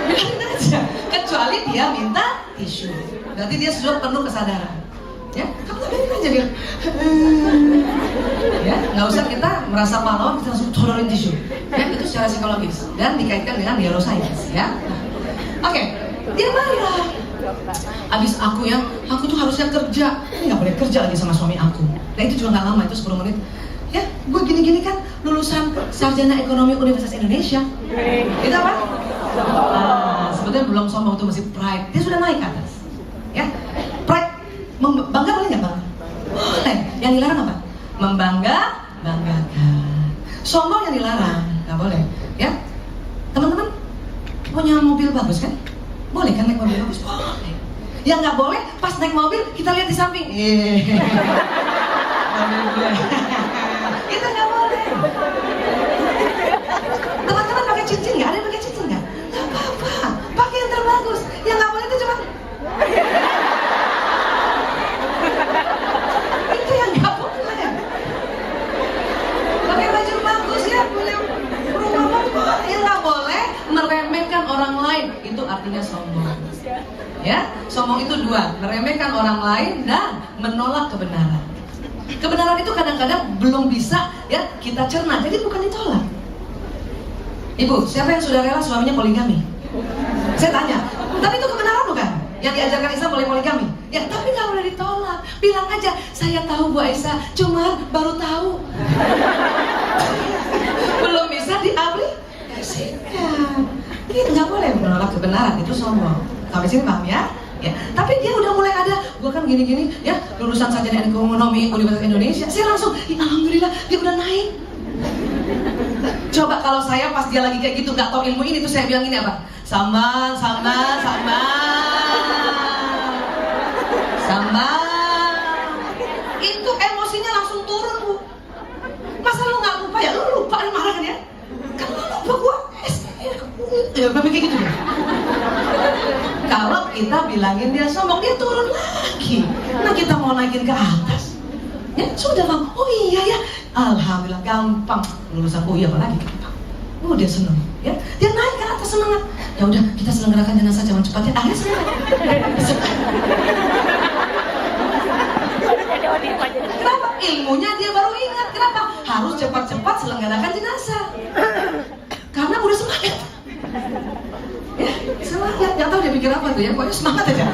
Biarin aja, kecuali dia minta tisu. Berarti dia sudah penuh kesadaran. Ya, kamu biarin aja dia. Ya, nggak usah kita merasa pahlawan, kita langsung todorin tisu. Ya, itu secara psikologis dan dikaitkan dengan neuroscience. Ya, oke, dia marah. Abis aku tuh harusnya kerja, ini nggak boleh kerja lagi sama suami aku. Nah itu juga nggak lama, itu 10 menit. Ya, gue gini-gini kan lulusan sarjana ekonomi Universitas Indonesia. Itu apa? Sebetulnya belum sombong, itu masih pride. Dia sudah naik ke atas. Ya, pride, bangga boleh nggak bang? Boleh. Yang dilarang apa? Banggakan. Sombong yang dilarang, nggak boleh. Ya, teman-teman punya mobil bagus kan? Boleh kan naik mobil bagus? Boleh. Yang nggak boleh pas naik mobil kita lihat di samping. Itu nggak boleh. Teman-teman pakai cincin nggak? Ada yang pakai cincin nggak? Nggak apa-apa. Pakai yang terbagus. Yang nggak boleh itu cuma itu yang nggak boleh. Pakai baju bagus ya, punya rumah bagus. Yang nggak boleh meremehkan orang lain. Itu artinya sombong. Ya, sombong itu 2, meremehkan orang lain dan menolak kebenaran. Kebenaran itu kadang-kadang belum bisa ya kita cerna, jadi bukan ditolak. Ibu, siapa yang sudah rela suaminya poligami? Saya tanya, tapi itu kebenaran bukan? Yang diajarkan Islam boleh poligami? Ya, tapi nggak boleh ditolak. Bilang aja, saya tahu Bu Aisyah, cuma baru tahu. Belum bisa diaplikasikan. Kita nggak boleh menolak kebenaran, itu sombong. Sampai sini paham ya? Ya, tapi dia udah mulai ada, gua kan gini-gini ya, lulusan sarjana ekonomi Universitas Indonesia. Saya langsung, alhamdulillah dia udah naik. Coba kalau saya pas dia lagi kayak gitu nggak tahu ilmu ini tuh saya bilang ini apa? Sabar. Itu emosinya langsung turun Bu. Masa lu nggak lupa ya? Lu lupa lu marah kan ya? Kan lu lupa gua. Ya kayak gitu. Kalau kita bilangin dia sombong, dia turun lagi. Nah kita mau naikin ke atas. Ya sudah bang, oh iya ya, alhamdulillah gampang. Lulusan UI apalagi gampang. Oh dia seneng, ya dia naik ke atas semangat. Ya udah kita selenggarakan jenazah jangan cepat ya. Akhirnya semangat. Kenapa? Ilmunya dia baru ingat. Kenapa? Harus cepat-cepat selenggarakan jenazah. Karena udah semangat. mikir apa tuh ya, pokoknya semangat aja.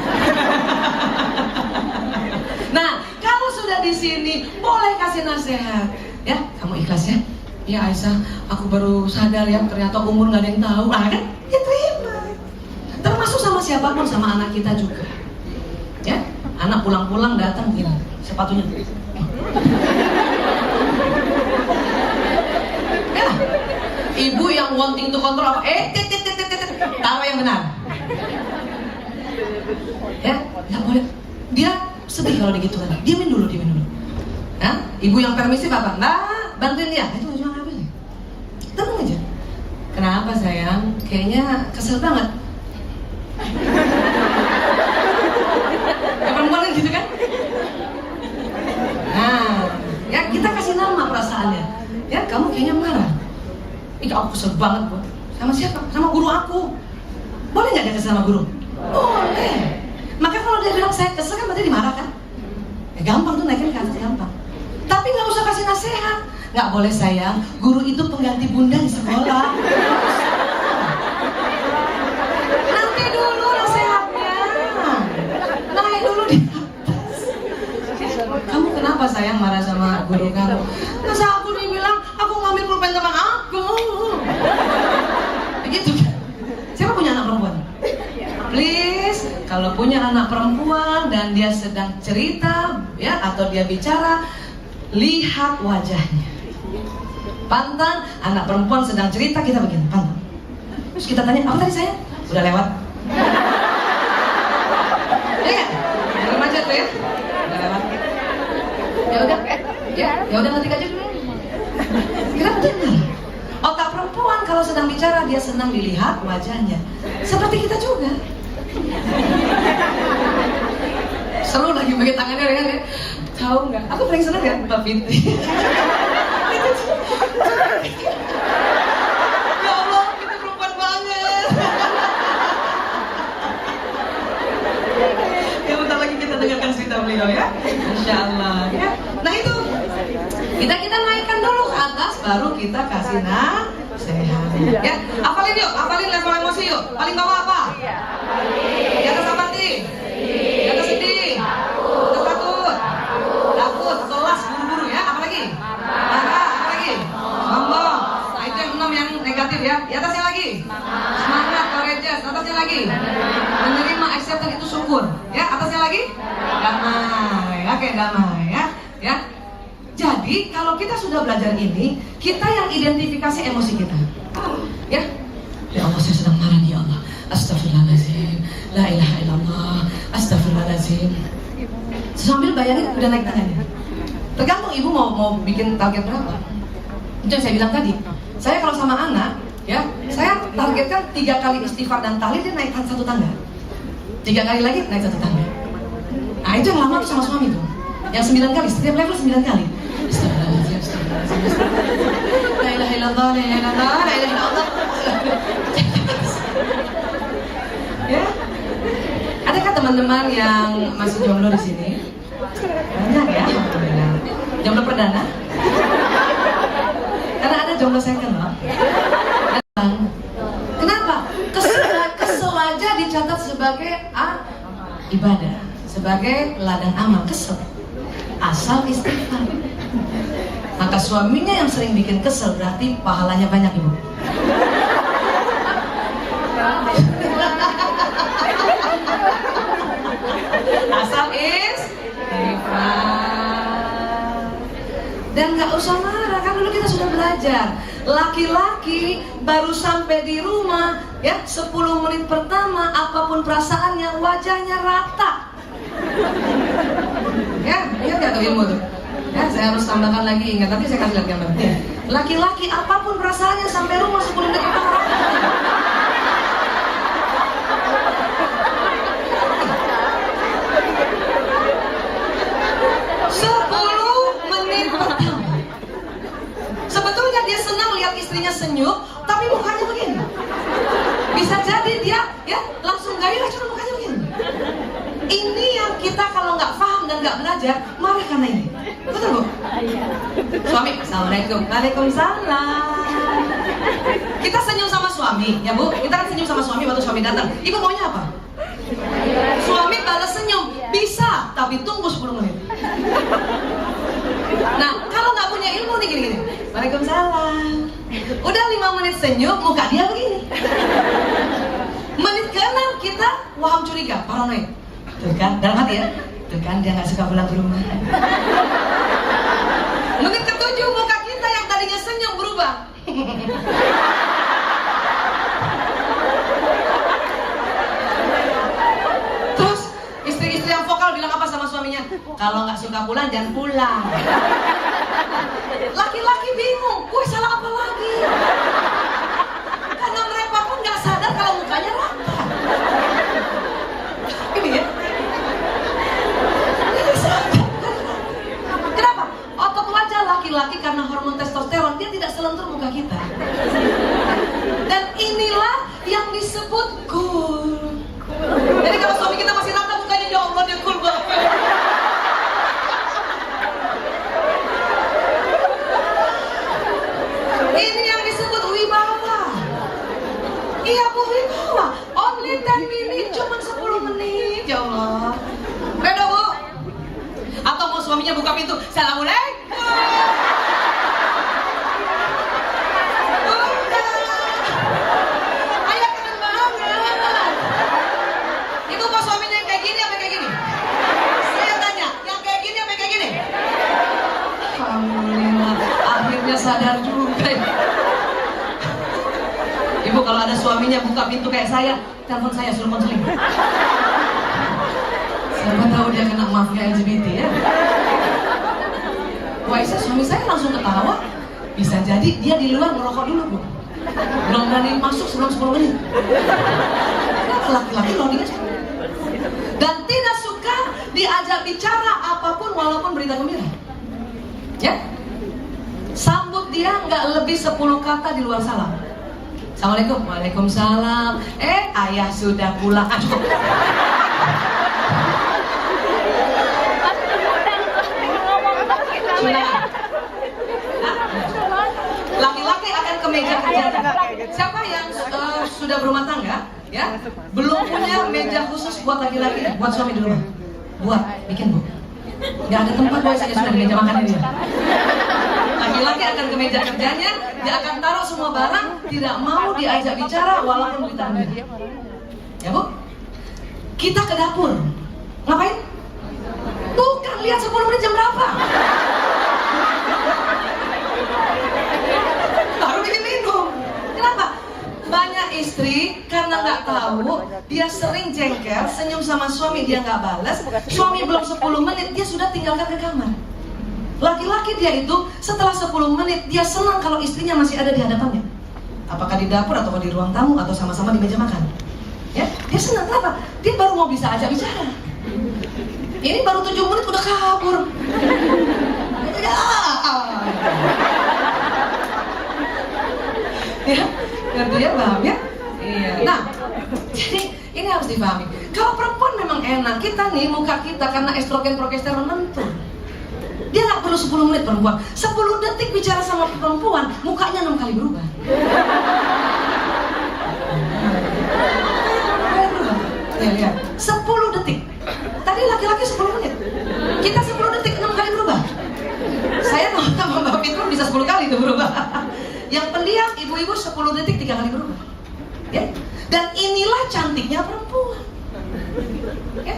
Nah, kalau sudah di sini boleh kasih nasihat, ya kamu ikhlas ya. Ya Aisyah, aku baru sadar ya ternyata umur nggak ada yang tahu. Ah kan, ya terima. Termasuk sama siapapun, sama anak kita juga. Ya, anak pulang-pulang datang gini, sepatunya. Ya, ibu yang wanting to control apa? Taruh yang benar. Ya, nggak boleh. Dia sedih kalau digitukan. Diamin dulu. Ya, ibu yang permisif apa? Mbak, bantuin dia. Itu cuma apa sih? Tenang aja. Kenapa sayang? Kayaknya kesel banget. Perempuan kan gitu kan? Nah, ya kita kasih nama perasaannya. Ya, kamu kayaknya marah. Ih, aku kesel banget, Bu. Sama siapa? Sama guru aku. Boleh nggak dia kesel sama guru? Boleh. Maka kalau dia bilang saya kesel kan berarti dimarah kan? Ya gampang tuh naikin ke atas, gampang. Tapi nggak usah kasih nasihat. Nggak boleh sayang, guru itu pengganti bunda di sekolah. Nanti dulu nasihatnya. Naik dulu di atas. Kamu kenapa sayang marah sama guru kamu? Masa aku dibilang aku ngambil pulpen teman aku? Begitu kan? Siapa punya anak perempuan? Please, kalau punya anak perempuan dan dia sedang cerita ya atau dia bicara, lihat wajahnya. Pantang, anak perempuan sedang cerita kita begini, pantang. Terus kita tanya, apa tadi saya? Udah lewat. Ya kan? Remaja tuh ya. Udah lewat. Ya udah ngetik aja dulu. Kenapa dengar? Otak perempuan kalau sedang bicara dia senang dilihat wajahnya. Seperti kita juga. Seru lagi pakai tangannya kan ya. Tahu nggak? Aku paling senang ya Mbak Binti. Ya Allah, kita perempuan banget. Ya bentar lagi kita dengarkan cerita beliau ya. Insya Allah ya. Nah itu kita naikkan dulu ke atas, baru kita kasih nasihat. Ya, hafalin yuk, hafalin level emosi yuk. Paling bawah apa? Di atas apa nih? Di atas sedih. Di atas takut, kelas, buru-buru ya. Apa lagi? Marah, apa lagi? Sombong. Nah itu yang 6 yang negatif ya. Di atasnya lagi? Semangat, courageous. Atasnya lagi? Menerima, acceptance itu syukur. Ya, atasnya lagi? Damai. Oke, damai ya. Ya. Jadi kalau kita sudah belajar ini, kita yang identifikasi emosi kita. Ya. Ya Allah, saya sedang marah nih ya Allah. Astagfirullahaladzim. La ilaha illallah. Astagfirullahaladzim. Sambil bayangin udah naik tangannya. Tergantung ibu mau bikin target berapa. Itu yang saya bilang tadi. Saya kalau sama anak, ya, saya targetkan 3 kali istighfar dan tahlil dia naik 1 tangga. 3 kali lagi naik 1 tangga. Nah itu yang lama tuh sama suami tuh. Yang 9 kali, setiap level 9 kali. La ilaha illallah, la ilaha illallah, la ilaha illallah. Ya. Adakah teman-teman yang masih jomblo di sini? Banyak ya, alhamdulillah. Jomblo perdana? Karena ada jomblo second loh. Kenapa? Kesel aja dicatat sebagai ibadah, sebagai ladang amal. Kesel asal istighfar. Maka suaminya yang sering bikin kesel berarti pahalanya banyak ibu. Asal istighfar. Dan nggak usah marah, kan dulu kita sudah belajar. Laki-laki baru sampai di rumah ya 10 menit pertama apapun perasaannya wajahnya rata. Ya, ingat gak tuh ilmu tuh? Ya, saya harus tambahkan lagi, ingat, tapi saya kasih lihat gambar. Laki-laki apapun perasaannya sampai rumah 10 menit pertama. 10 menit pertama. Sebetulnya dia senang lihat istrinya senyum, tapi mukanya begini. Bisa jadi dia ya langsung gairah cuma mukanya begini. Ini yang kita kalau nggak paham dan nggak belajar marah karena ini. Betul Bu? Suami, assalamualaikum, waalaikumsalam. Kita senyum sama suami, ya Bu. Kita kan senyum sama suami waktu suami datang. Ibu maunya apa? Suami balas senyum, bisa, tapi tunggu 10 menit. Nah, kalau nggak punya ilmu nih gini-gini. Waalaikumsalam. Udah 5 menit senyum, muka dia begini. Menit ke-6 kita waham curiga, paranoid. Tuh kan, dalam hati ya. Tuh kan dia nggak suka pulang ke rumah. Menit ke-7 muka kita yang tadinya senyum berubah. Terus istri-istri yang vokal bilang apa sama suaminya? Kalau nggak suka pulang jangan pulang. Laki-laki bingung, gue salah apa lagi? Karena mereka pun nggak sadar kalau mukanya rata. Ini ya. Kenapa? Otot wajah laki-laki karena hormon testosteron dia tidak selentur muka kita. Dan inilah yang disebut cool. Jadi kalau suami kita masih rata mukanya, ya Allah dia cool banget. Ini yang disebut wibawa. Iya Bu, wibawa. Only 10 minutes, cuma 10 menit. Ya Allah. Redo Bu? Atau mau suaminya buka pintu, Assalamualaikum. Ayah keren banget. Ibu mau suaminya yang kayak gini apa kayak gini? Saya tanya, yang kayak gini apa kayak gini? Alhamdulillah, akhirnya sadar juga. Ibu kalau ada suaminya buka pintu kayak saya, telepon saya suruh konseling. Siapa tahu dia kena mafia LGBT ya. Wah, suami saya langsung ketawa. Bisa jadi dia di luar ngerokok dulu Bu. Belum berani masuk sebelum 10 menit. Laki-laki loh dia. Dan tidak suka diajak bicara apapun walaupun berita gembira. Ya? Sambut dia nggak lebih 10 kata di luar salam. Assalamualaikum, waalaikumsalam. Ayah sudah pulang. Cukup. Laki-laki akan ke meja kerjanya. Siapa yang sudah berumah tangga, ya, belum punya meja khusus buat laki-laki, buat suami di rumah? Buat, bikin Bu. Nggak ada tempat biasanya sudah di meja makan ini. Laki-laki akan ke meja kerjanya, dia akan taruh semua barang, tidak mau diajak bicara walaupun berita gembira. Ya Bu? Kita ke dapur, ngapain? Bukan lihat 10 menit jam berapa. Baru bikin minum. Kenapa? Banyak istri karena nggak tahu, dia sering jengkel, senyum sama suami dia nggak balas, suami belum 10 menit dia sudah tinggalkan ke kamar. Laki-laki dia itu setelah 10 menit dia senang kalau istrinya masih ada di hadapannya. Apakah di dapur atau di ruang tamu atau sama-sama di meja makan. Ya, dia senang. Kenapa? Dia baru mau bisa ajak bicara. Ini baru 7 menit udah kabur. Ya, ngerti ya, paham ya? Iya. Nah, jadi ini harus dipahami. Kalau perempuan memang enak, kita nih muka kita karena estrogen progesteron menentu. Dia nggak perlu 10 menit perempuan. 10 detik bicara sama perempuan, mukanya 6 kali berubah. Lihat, 10 detik. Tadi laki-laki 10 menit. Kita 10 detik 6 kali berubah. Saya sama Mbak Fitron bisa 10 kali itu berubah. Yang pendiam ibu-ibu 10 detik 3 kali berubah. Ya? Dan inilah cantiknya perempuan. Ya?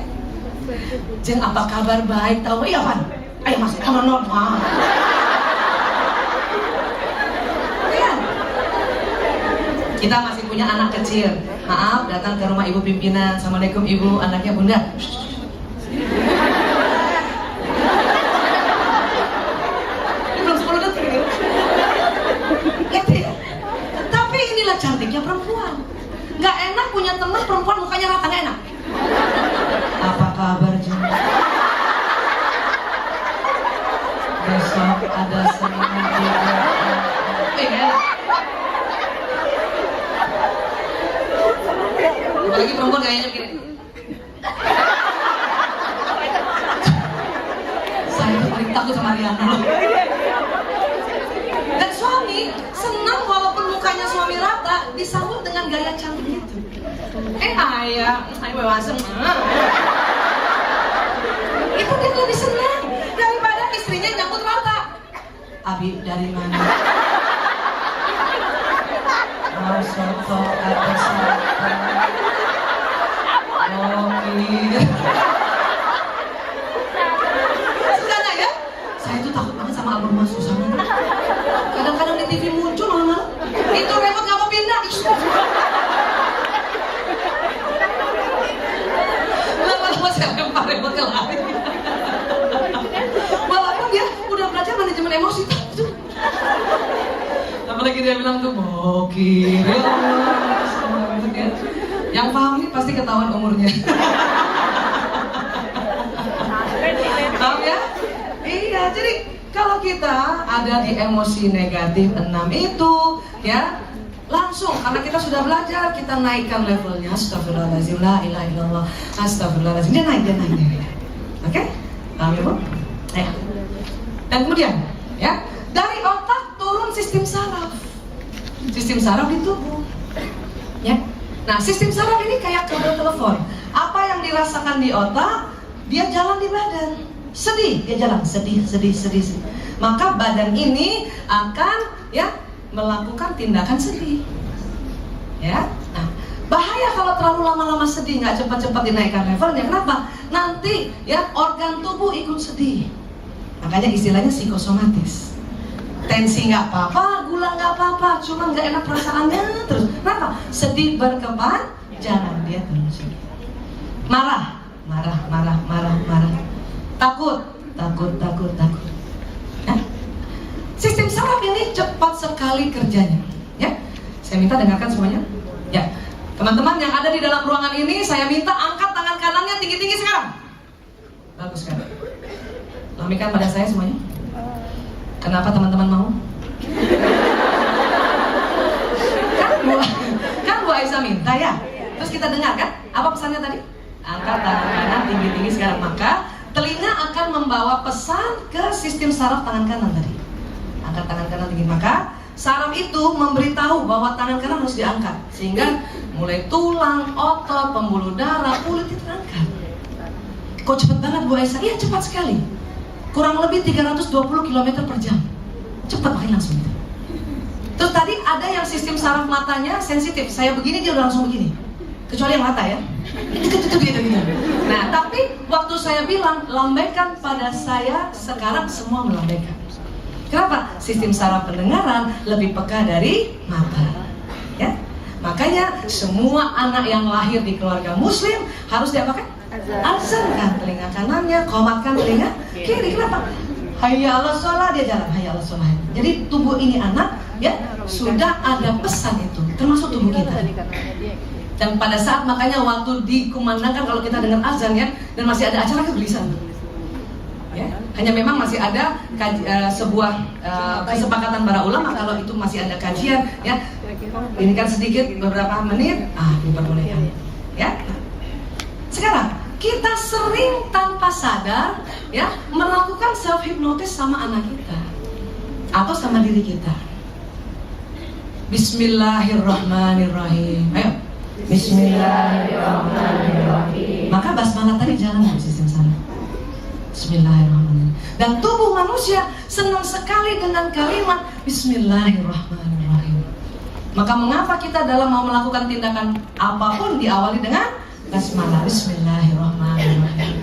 Jeng, apa kabar baik? Tahu iya Pan? Ayo masuk kamar normal. Ya? Kita masih punya anak kecil. Maaf, datang ke rumah ibu pimpinan. Assalamualaikum ibu, anaknya Bunda. Ini belum 10 detik ya? Gitu ya? Tapi inilah cantiknya perempuan. Nggak enak punya teman perempuan mukanya rata, nggak enak. Apa kabar Jun? Besok ada seminar juga. Nggak enak. Apalagi perempuan kayaknya begini. Saya tuh paling takut sama Riana loh. Dan suami senang walaupun mukanya suami rata disambut dengan gaya cantik itu. Ayah asem. Itu dia lebih senang daripada istrinya nyambut rata. Abi dari mana? Oh, soto ada soto. Sudahnya ya, saya tuh takut banget sama almarhumah Susana. Kadang-kadang di TV muncul malam-malam. Itu remote nggak mau pindah. Lama-lama saya lempar remote ke lari. Walaupun dia udah belajar manajemen emosi. Apalagi dia bilang tuh bokir. Yang paham ini pasti ketahuan umurnya. Tahu ya? Iya, jadi kalau kita ada di emosi negatif 6 itu, ya langsung karena kita sudah belajar, kita naikkan levelnya. Astagfirullahaladzim, la ilaha illallah, astagfirullahaladzim. Dia naik. Oke? Paham ya, Bu? Ya. Dan kemudian, ya, dari otak turun sistem saraf. Sistem saraf di tubuh. Ya. Nah, sistem saraf ini kayak kabel telepon. Apa yang dirasakan di otak, dia jalan di badan. Sedih, dia jalan sedih. Maka badan ini akan ya melakukan tindakan sedih. Ya. Nah, bahaya kalau terlalu lama-lama sedih, nggak cepat-cepat dinaikkan levelnya. Kenapa? Nanti ya organ tubuh ikut sedih. Makanya istilahnya psikosomatis. Tensi nggak apa-apa, gula nggak apa-apa, cuma nggak enak perasaannya terus. Kenapa? Sedih berkepanjangan, dia terus sedih. Marah. Takut. Nah, sistem saraf ini cepat sekali kerjanya. Ya, saya minta dengarkan semuanya. Ya, teman-teman yang ada di dalam ruangan ini, saya minta angkat tangan kanannya tinggi-tinggi sekarang. Bagus kan? Lambaikan pada saya semuanya. Kenapa teman-teman mau? Kan Bu Aisyah minta ya. Terus kita dengar kan? Apa pesannya tadi? Angkat tangan kanan tinggi-tinggi sekarang. Maka telinga akan membawa pesan ke sistem saraf tangan kanan tadi. Angkat tangan kanan tinggi. Maka saraf itu memberitahu bahwa tangan kanan harus diangkat. Sehingga mulai tulang, otot, pembuluh darah, kulit itu terangkat. Kok cepet banget Bu Aisyah? Iya cepat sekali. Kurang lebih 320 km per jam. Cepat makin langsung gitu. Terus tadi ada yang sistem saraf matanya sensitif. Saya begini dia udah langsung begini. Kecuali yang mata ya. Gitu. Nah, tapi waktu saya bilang lambaikan pada saya, sekarang semua melambaikan. Kenapa? Sistem saraf pendengaran lebih peka dari mata. Ya. Makanya semua anak yang lahir di keluarga muslim harus diapakan? Azankan telinga kanannya, qomatkan telinga kiri. Kenapa? Hayya 'alas shalah, dia jalan hayya 'alas shalah. Jadi tubuh ini anak ya sudah ada pesan itu, termasuk tubuh kita. Dan pada saat makanya waktu dikumandangkan kalau kita dengar azan ya, dan masih ada acara kegelisahan. Ya, hanya memang masih ada sebuah kesepakatan para ulama kalau itu masih ada kajian ya. Ini kan sedikit beberapa menit, diperbolehkan. Ya. Sekarang kita sering tanpa sadar ya melakukan self hypnosis sama anak kita atau sama diri kita. Bismillahirrahmanirrahim. Ayo. Bismillahirrahmanirrahim. Maka basmalah tadi jalan di sistem sana. Bismillahirrahmanirrahim. Dan tubuh manusia senang sekali dengan kalimat Bismillahirrahmanirrahim. Maka mengapa kita dalam mau melakukan tindakan apapun diawali dengan basmalah, Bismillahirrahmanirrahim.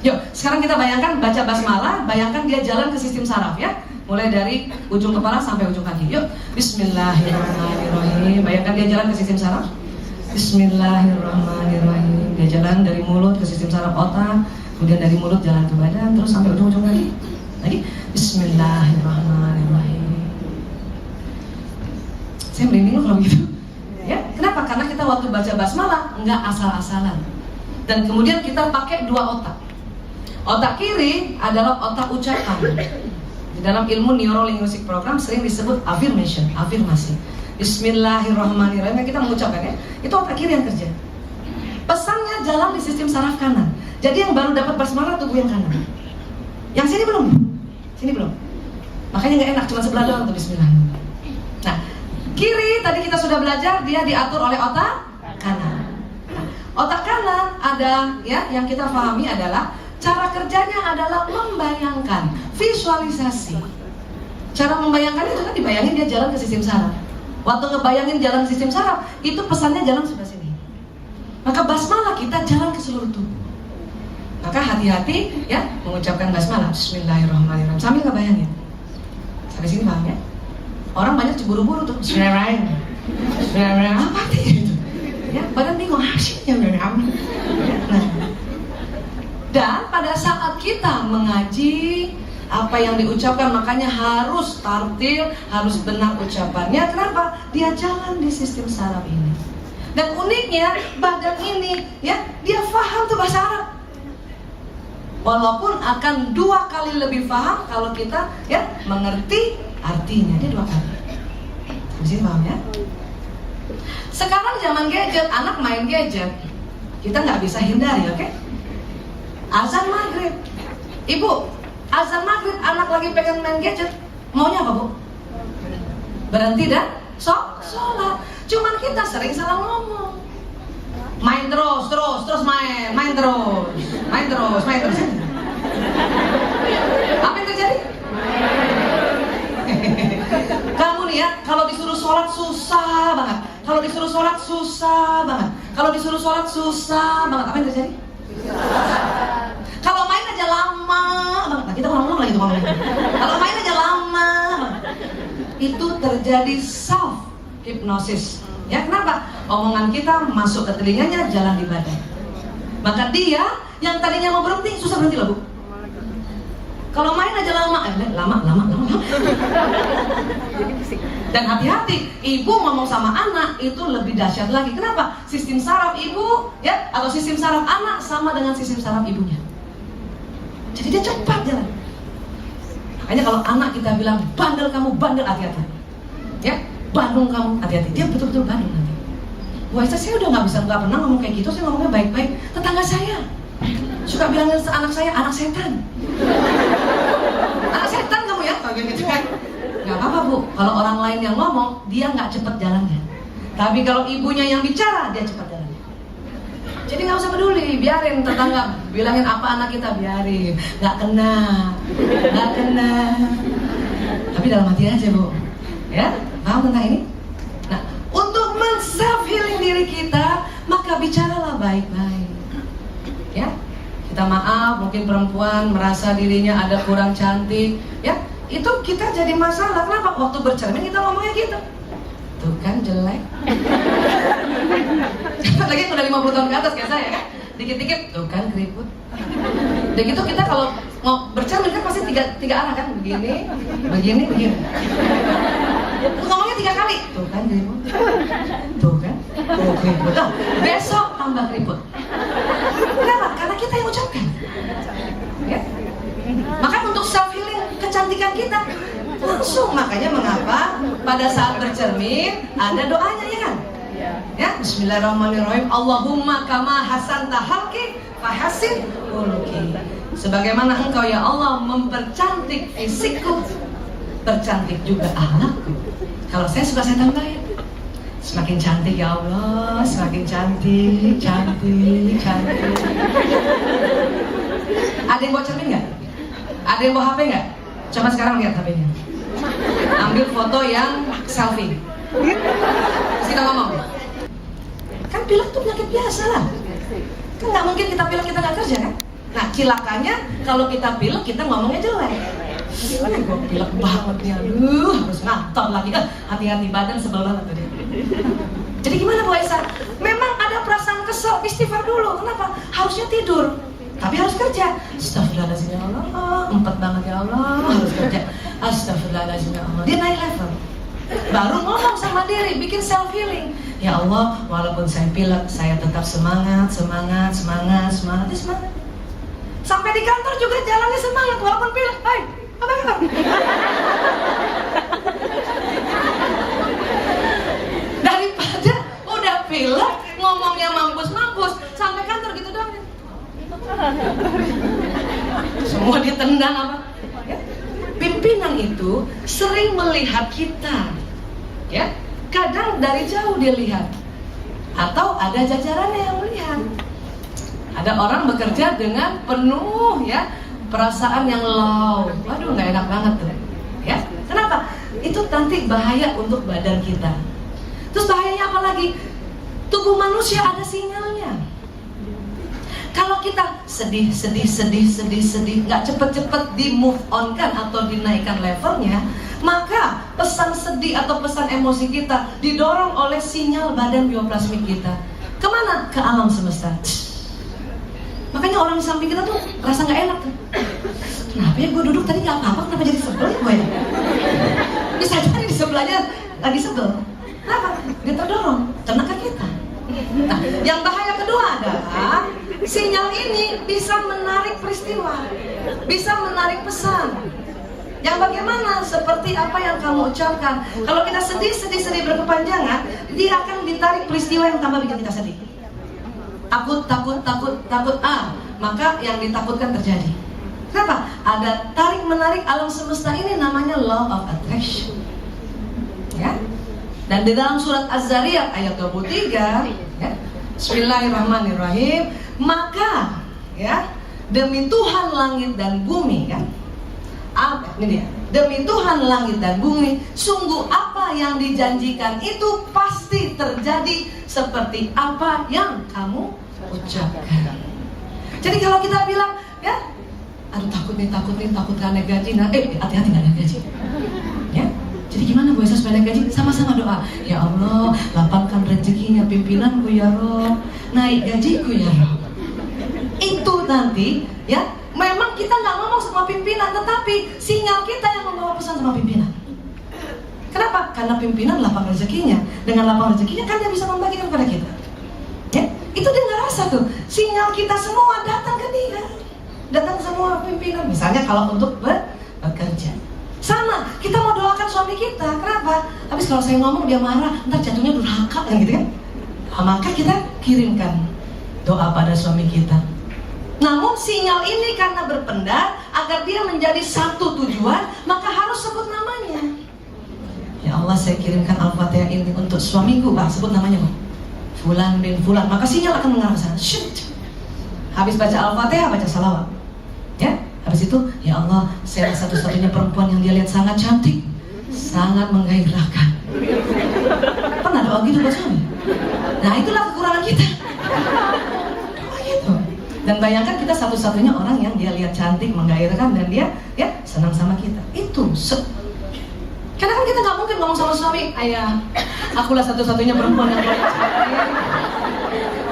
Yuk, sekarang kita bayangkan baca basmalah, bayangkan dia jalan ke sistem saraf ya. Mulai dari ujung kepala sampai ujung kaki. Yuk, Bismillahirrahmanirrahim. Bayangkan dia jalan ke sistem saraf. Bismillahirrahmanirrahim. Dia jalan dari mulut ke sistem saraf otak, kemudian dari mulut jalan ke badan, terus sampai ujung-ujung kaki. Lagi, Bismillahirrahmanirrahim. Saya merinding loh kalau gitu. Ya, kenapa? Karena kita waktu baca basmalah nggak asal-asalan. Dan kemudian kita pakai dua otak. Otak kiri adalah otak ucapan. Di dalam ilmu Neuro-Linguistic Program sering disebut affirmation, afirmasi. Bismillahirrahmanirrahim yang kita mengucapkan ya, itu otak kiri yang kerja. Pesannya jalan di sistem saraf kanan. Jadi yang baru dapat basmalah tubuh yang kanan. Yang sini belum. Sini belum. Makanya nggak enak, cuma sebelah doang tuh Bismillahirrahmanirrahim. Nah, kiri tadi kita sudah belajar dia diatur oleh otak kanan. Otak kanan ada ya, yang kita pahami adalah cara kerjanya adalah membayangkan, visualisasi. Cara membayangkan itu kan dibayangin dia jalan ke sistem saraf. Waktu ngebayangin jalan sistem saraf, itu pesannya jalan sebelah sini. Maka basmalah kita jalan ke seluruh tubuh. Maka hati-hati ya mengucapkan basmalah, Bismillahirrahmanirrahim, sambil ngebayangin. Sampai sini paham ya? Orang banyak cemburu-buru tuh, Bismillahirrahmanirrahim. Apa artinya itu? Ya, badan bingung, hasilnya nah. Dan pada saat kita mengaji, apa yang diucapkan makanya harus tartil, harus benar ucapannya. Kenapa? Dia jalan di sistem saraf ini. Dan uniknya badan ini ya, dia paham tuh bahasa Arab. Walaupun akan 2 kali lebih paham kalau kita ya mengerti artinya. Dia 2 kali. Mesti paham ya? Sekarang zaman gadget, anak main gadget, kita nggak bisa hindari, oke? Azan maghrib, ibu, azan maghrib, anak lagi pengen main gadget, maunya apa bu? Berhenti dan sholat. Cuman kita sering salah ngomong. Main terus main terus. Apa yang terjadi? Kamu nih ya, kalau disuruh sholat susah banget. Kalau disuruh sholat susah banget. Apa yang terjadi? Kalau main aja lama banget. Nah, kita ngomong lagi tuh ngomongin. Kalau main aja lama banget. Itu terjadi self hipnosis. Ya, kenapa? Omongan kita masuk ke telinganya, jalan di badan. Maka dia yang tadinya mau berhenti, susah berhenti loh bu. Kalau main aja lama. Dan hati-hati, ibu ngomong sama anak itu lebih dahsyat lagi. Kenapa? Sistem saraf ibu ya, atau sistem saraf anak sama dengan sistem saraf ibunya. Jadi dia cepat jalan. Makanya kalau anak kita bilang bandel kamu, bandel, hati-hati. Ya, Bandung kamu, hati-hati. Dia betul-betul Bandung nanti. Wah, saya udah nggak pernah ngomong kayak gitu. Saya ngomongnya baik-baik. Tetangga saya suka bilangin anak saya, anak setan. Anak setan kamu ya, kayak gitu kan? Gak apa-apa bu, kalau orang lain yang ngomong, dia nggak cepet jalannya. Tapi kalau ibunya yang bicara, dia cepat jalannya. Jadi nggak usah peduli, biarin tetangga bilangin apa anak kita, biarin. Nggak kena. Tapi dalam hati aja bu, ya, paham tentang ini? Nah, untuk men-self healing diri kita, maka bicaralah baik-baik. Ya, kita maaf, mungkin perempuan merasa dirinya ada kurang cantik, ya, itu kita jadi masalah. Kenapa? Waktu bercermin kita ngomongnya gitu. Tuh kan jelek. Lagi udah 50 tahun ke atas kayak saya kan, dikit-dikit tuh kan keriput. Dan gitu kita kalau mau bercermin kan pasti tiga arah kan, begini. Ngomongnya 3 kali. Tuh kan keriput. Tuh kan. Tuh keriput. Tuh, besok tambah keriput. Kenapa? Karena kita yang ucapkan. Ya. Maka untuk self healing kecantikan kita langsung, makanya mengapa pada saat bercermin ada doanya ya kan? Ya, Bismillahirrahmanirrahim. Allahumma kama hasanta halki fahasin khuluqi. Sebagaimana engkau ya Allah mempercantik fisikku, percantik juga akhlakku. Kalau saya suka saya tambahin, semakin cantik ya Allah, semakin cantik. Ada yang bawa cermin nggak? Ada yang bawa HP nggak? Coba sekarang lihat HP-nya. Ambil foto yang selfie. Terus kita ngomong. Kan pilek tuh penyakit biasa lah. Kan nggak mungkin kita pilek kita nggak kerja kan? Nah cilakanya kalau kita pilek kita ngomongnya jelek. Gue pilek banget nih, aduh harus ngator lagi. Hati-hati badan sebel banget tadi. Jadi gimana Bu Aisyah? Memang ada perasaan kesel, istighfar dulu. Kenapa? Harusnya tidur, tapi harus kerja. Astagfirullahaladzim ya Allah, empat banget ya Allah, harus kerja. Astagfirullahaladzim ya Allah. Dia naik level. Baru ngomong sama diri, bikin self healing. Ya Allah, walaupun saya pilek, saya tetap semangat. Sampai di kantor juga jalannya semangat, walaupun pilek. Hai, apa kabar? Daripada udah pilek, ngomongnya mampus, sampai kantor gitu doang. Semua ditendang apa? Pimpinan itu sering melihat kita, ya. Kadang dari jauh dia lihat. Atau ada jajarannya yang melihat. Ada orang bekerja dengan penuh ya perasaan yang low. Waduh, nggak enak banget tuh. Ya, kenapa? Itu nanti bahaya untuk badan kita. Terus bahayanya apa lagi? Tubuh manusia ada sinyalnya. Kalau kita sedih, nggak cepet-cepet di move on kan atau dinaikkan levelnya, maka pesan sedih atau pesan emosi kita didorong oleh sinyal badan bioplasmik kita. Kemana? Ke alam semesta. Makanya orang di samping kita tuh rasa nggak enak tuh. Kenapa ya gue duduk tadi nggak apa-apa, kenapa jadi sebel ya gue ya? Bisa jadi di sebelahnya lagi sebel. Kenapa? Dia terdorong, kena ke kita. Nah, yang bahaya kedua adalah sinyal ini bisa menarik peristiwa, bisa menarik pesan. Yang bagaimana? Seperti apa yang kamu ucapkan. Kalau kita sedih berkepanjangan, dia akan ditarik peristiwa yang tambah bikin kita sedih. Takut, maka yang ditakutkan terjadi. Kenapa? Ada tarik menarik alam semesta ini namanya law of attraction. Ya. Dan di dalam surat Az-Zariyat ayat 23, ya, Bismillahirrahmanirrahim, maka ya demi Tuhan langit dan bumi, kan? Ini dia. Demi Tuhan langit dan bumi, sungguh apa yang dijanjikan itu pasti terjadi seperti apa yang kamu ucapkan. Jadi kalau kita bilang, ya, aduh takut nih, takut gak naik gaji. Nah, hati-hati gak naik gaji. Ya, jadi gimana Bu Esa supaya naik gaji? Sama-sama doa. Ya Allah, lapangkan rezekinya pimpinanku ya Rob, naik gajiku ya Rob. Itu nanti, ya, memang kita nggak ngomong sama pimpinan, tetapi sinyal kita yang membawa pesan sama pimpinan. Kenapa? Karena pimpinan lapang rezekinya. Dengan lapang rezekinya kan dia bisa membagikan kepada kita. Ya, itu dia nggak rasa tuh. Sinyal kita semua datang ke dia, datang semua pimpinan. Misalnya kalau untuk bekerja, sama. Kita mau doakan suami kita. Kenapa? Habis kalau saya ngomong dia marah, ntar jatuhnya durhaka kan gitu kan? Nah, maka kita kirimkan doa pada suami kita. Namun sinyal ini karena berpendar agar dia menjadi satu tujuan, maka harus sebut namanya. Ya Allah, saya kirimkan Al-Fatihah ini untuk suamiku, Pak, sebut namanya, Pak. Fulan bin Fulan. Maka sinyal akan mengarah ke sana. Shoot. Habis baca Al-Fatihah, baca salawat. Ya, habis itu, ya Allah, saya satu-satunya perempuan yang dia lihat sangat cantik, sangat menggairahkan. Pernah doa gitu buat suami? Nah, itulah kekurangan kita. Doa gitu. Dan bayangkan kita satu-satunya orang yang dia lihat cantik, menggairahkan, dan dia ya senang sama kita. Itu karena kan kita nggak mungkin ngomong sama suami, ayah, akulah satu-satunya perempuan yang lihat cantik.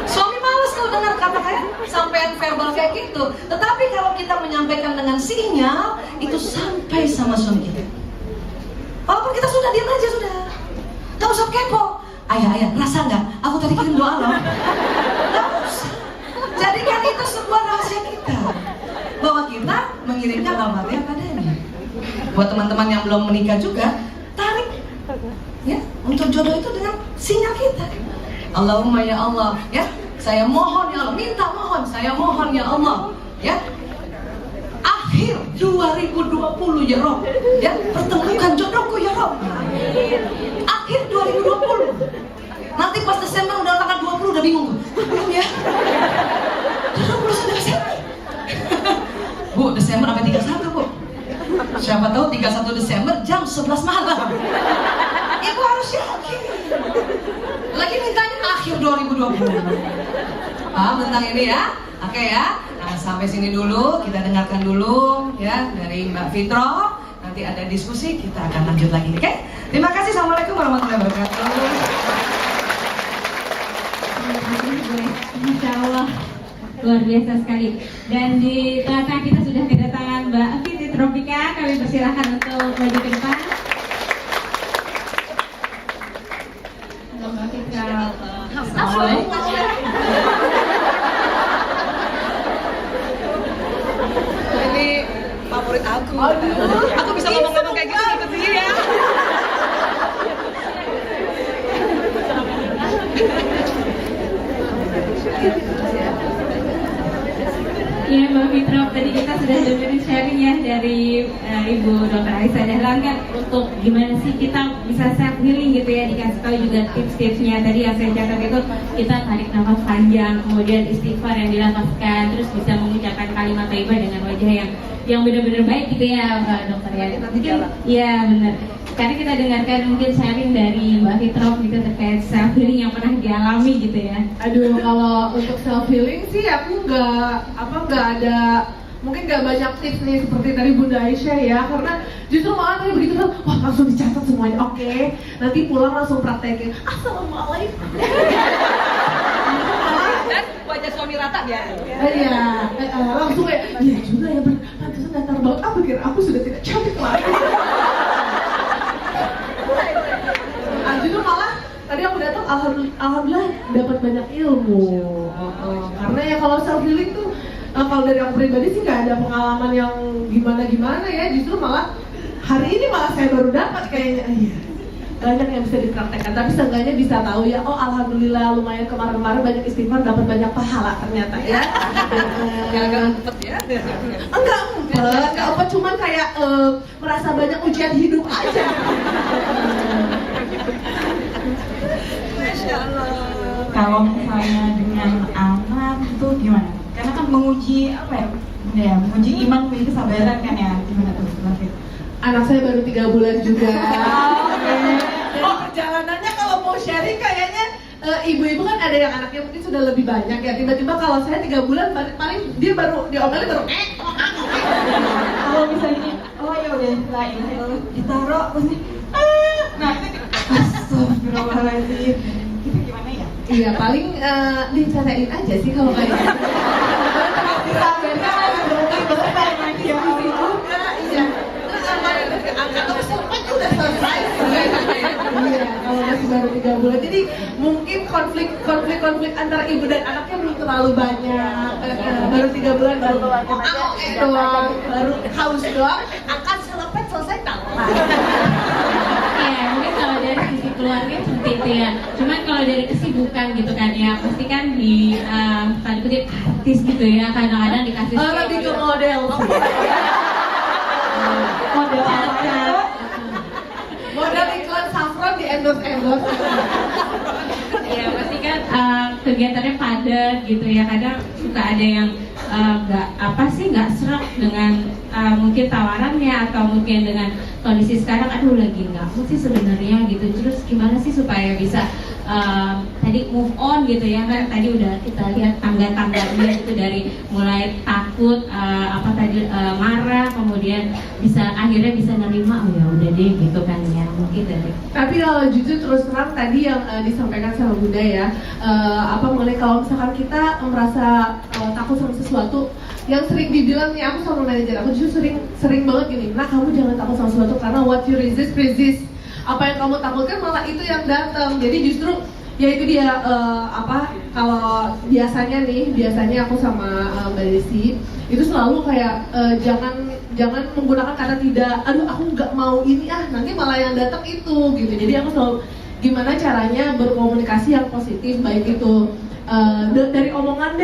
Suami malas kalau dengar kata kayak sampai verbal kayak gitu. Tetapi kalau kita menyampaikan dengan sinyal, itu sampai sama suami kita. Walaupun kita sudah diam aja sudah, nggak usah kepo. Ayah, rasa nggak? Aku tadi kirim doa loh. Nggak usah. Jadikan itu sebuah rahasia kita, bahwa kita mengirimkan Al-Fatihah padanya. Buat teman-teman yang belum menikah juga, tarik ya untuk jodoh itu dengan sinyal kita. Allahumma ya Allah, ya, saya mohon ya Allah, minta mohon, saya mohon ya Allah, ya, akhir 2020 ya Rob, ya, pertemukan jodohku ya Rob. Akhir 2020. Nanti pas Desember udah tanggal 20 udah bingung tuh. Belum ya? 20 sudah Desember. Bu, Desember sampai 31, Bu. Siapa tahu 31 Desember jam 11 malam. Ibu harus yakin. Lagi mintanya akhir 2020. Paham tentang ini ya? Oke ya. Nah, sampai sini dulu, kita dengarkan dulu ya dari Mbak Fitro. Nanti ada diskusi, kita akan lanjut lagi, oke? Terima kasih. Assalamualaikum warahmatullahi wabarakatuh. Masya Allah, luar biasa sekali. Dan di tengah-tengah kita sudah kedatangan Mbak Fitri Tropika. Kami persilahkan untuk maju ke depan. Halo Mbak Fitra. Assalamualaikum. Ini favorit aku. Aku bisa ngomong-ngomong kayak gitu ikut sendiri ya. Iya Mbak Fitra, tadi kita sudah dengerin sharing ya dari Ibu Dr. Aisyah Dahlan kan untuk gimana sih kita bisa self healing gitu ya, dikasih tahu juga tips-tipsnya. Tadi yang saya catat itu kita tarik nafas panjang, kemudian istighfar yang dilafazkan, terus bisa mengucapkan kalimat thayyibah dengan wajah yang benar-benar baik gitu ya Dokter ya. Mungkin iya benar. Sekarang kita dengarkan mungkin sharing dari Mbak Fitra gitu terkait self healing yang pernah dialami gitu ya. Aduh, kalau untuk self healing sih aku nggak ada, mungkin nggak banyak tips nih seperti tadi Bunda Aisyah ya, karena justru malah tadi begitu kan, wah langsung dicatat semuanya, oke, nanti pulang langsung praktekin. Assalamualaikum. Dan wajah suami rata biar. Iya, langsung kayak, iya juga ya, pantesan datar banget. Aku kira aku sudah tidak cantik lagi. Justru malah tadi aku datang, alhamdulillah dapat banyak ilmu. Karena ya kalau self healing tuh, kalau dari aku pribadi sih nggak ada pengalaman yang gimana ya. Justru malah hari ini malah saya baru dapat kayaknya. Iya, banyak yang bisa dipraktekkan. Tapi seenggaknya bisa tahu ya. Oh alhamdulillah lumayan kemarin banyak istighfar, dapat banyak pahala ternyata ya. Gara-gara ngumpet ya. Enggak ngumpet, cuman kayak merasa banyak ujian hidup aja. Masya Allah. Kalau misalnya dengan anak itu gimana? Karena kan menguji apa ya? Ya, menguji iman, menguji kesabaran kan ya? Gimana tuh, Mbak Fit? Anak saya baru 3 bulan juga. Oh, perjalanannya kalau mau sharing kayaknya ibu-ibu kan ada yang anaknya mungkin sudah lebih banyak ya. Tiba-tiba kalau saya 3 bulan paling dia baru diomelin baru Kalau misalnya, oh ya udah lain, ditaruh terus nih, nah itu astagfirullahaladzim. Itu gimana ya? Iya, paling dicarain aja sih kalau kayak gitu. Iya, kalau masih baru 3 bulan. Jadi mungkin konflik antara ibu dan anaknya belum terlalu banyak. Baru 3 bulan baru doang, baru haus doang. Akan selepet selesai tamat. Ya, mungkin kalau dari sisi keluarga seperti itu ya. Cuman kalau dari kesibukan gitu kan ya, pasti kan di tanda kutip artis gitu ya, kadang-kadang dikasih Lebih ke model sih. model apa? Model iklan saffron di endorse. Ya pasti kan kegiatannya padat gitu ya. Kadang suka ada yang nggak serak dengan mungkin tawarannya atau mungkin dengan kondisi sekarang. Aduh lagi nggak mood sih sebenarnya gitu. Terus gimana sih supaya bisa tadi move on gitu ya kan? Tadi udah kita lihat tangga-tangganya itu dari mulai takut marah, kemudian akhirnya bisa nerima, oh ya udah deh gitu kan ya, mungkin dari. Tapi kalau jujur terus terang tadi yang disampaikan sama Bunda ya, mengenai kalau misalkan kita merasa takut sama sesuatu, yang sering dibilang nih aku sama manajer aku justru sering banget gini, nah kamu jangan takut sama sesuatu karena what you resist. Apa yang kamu takutkan malah itu yang datang. Jadi justru ya itu dia kalau biasanya aku sama Mbak Desi itu selalu kayak jangan menggunakan kata tidak, aduh aku nggak mau ini nanti malah yang datang itu gitu. Jadi aku selalu gimana caranya berkomunikasi yang positif, baik itu dari omongan,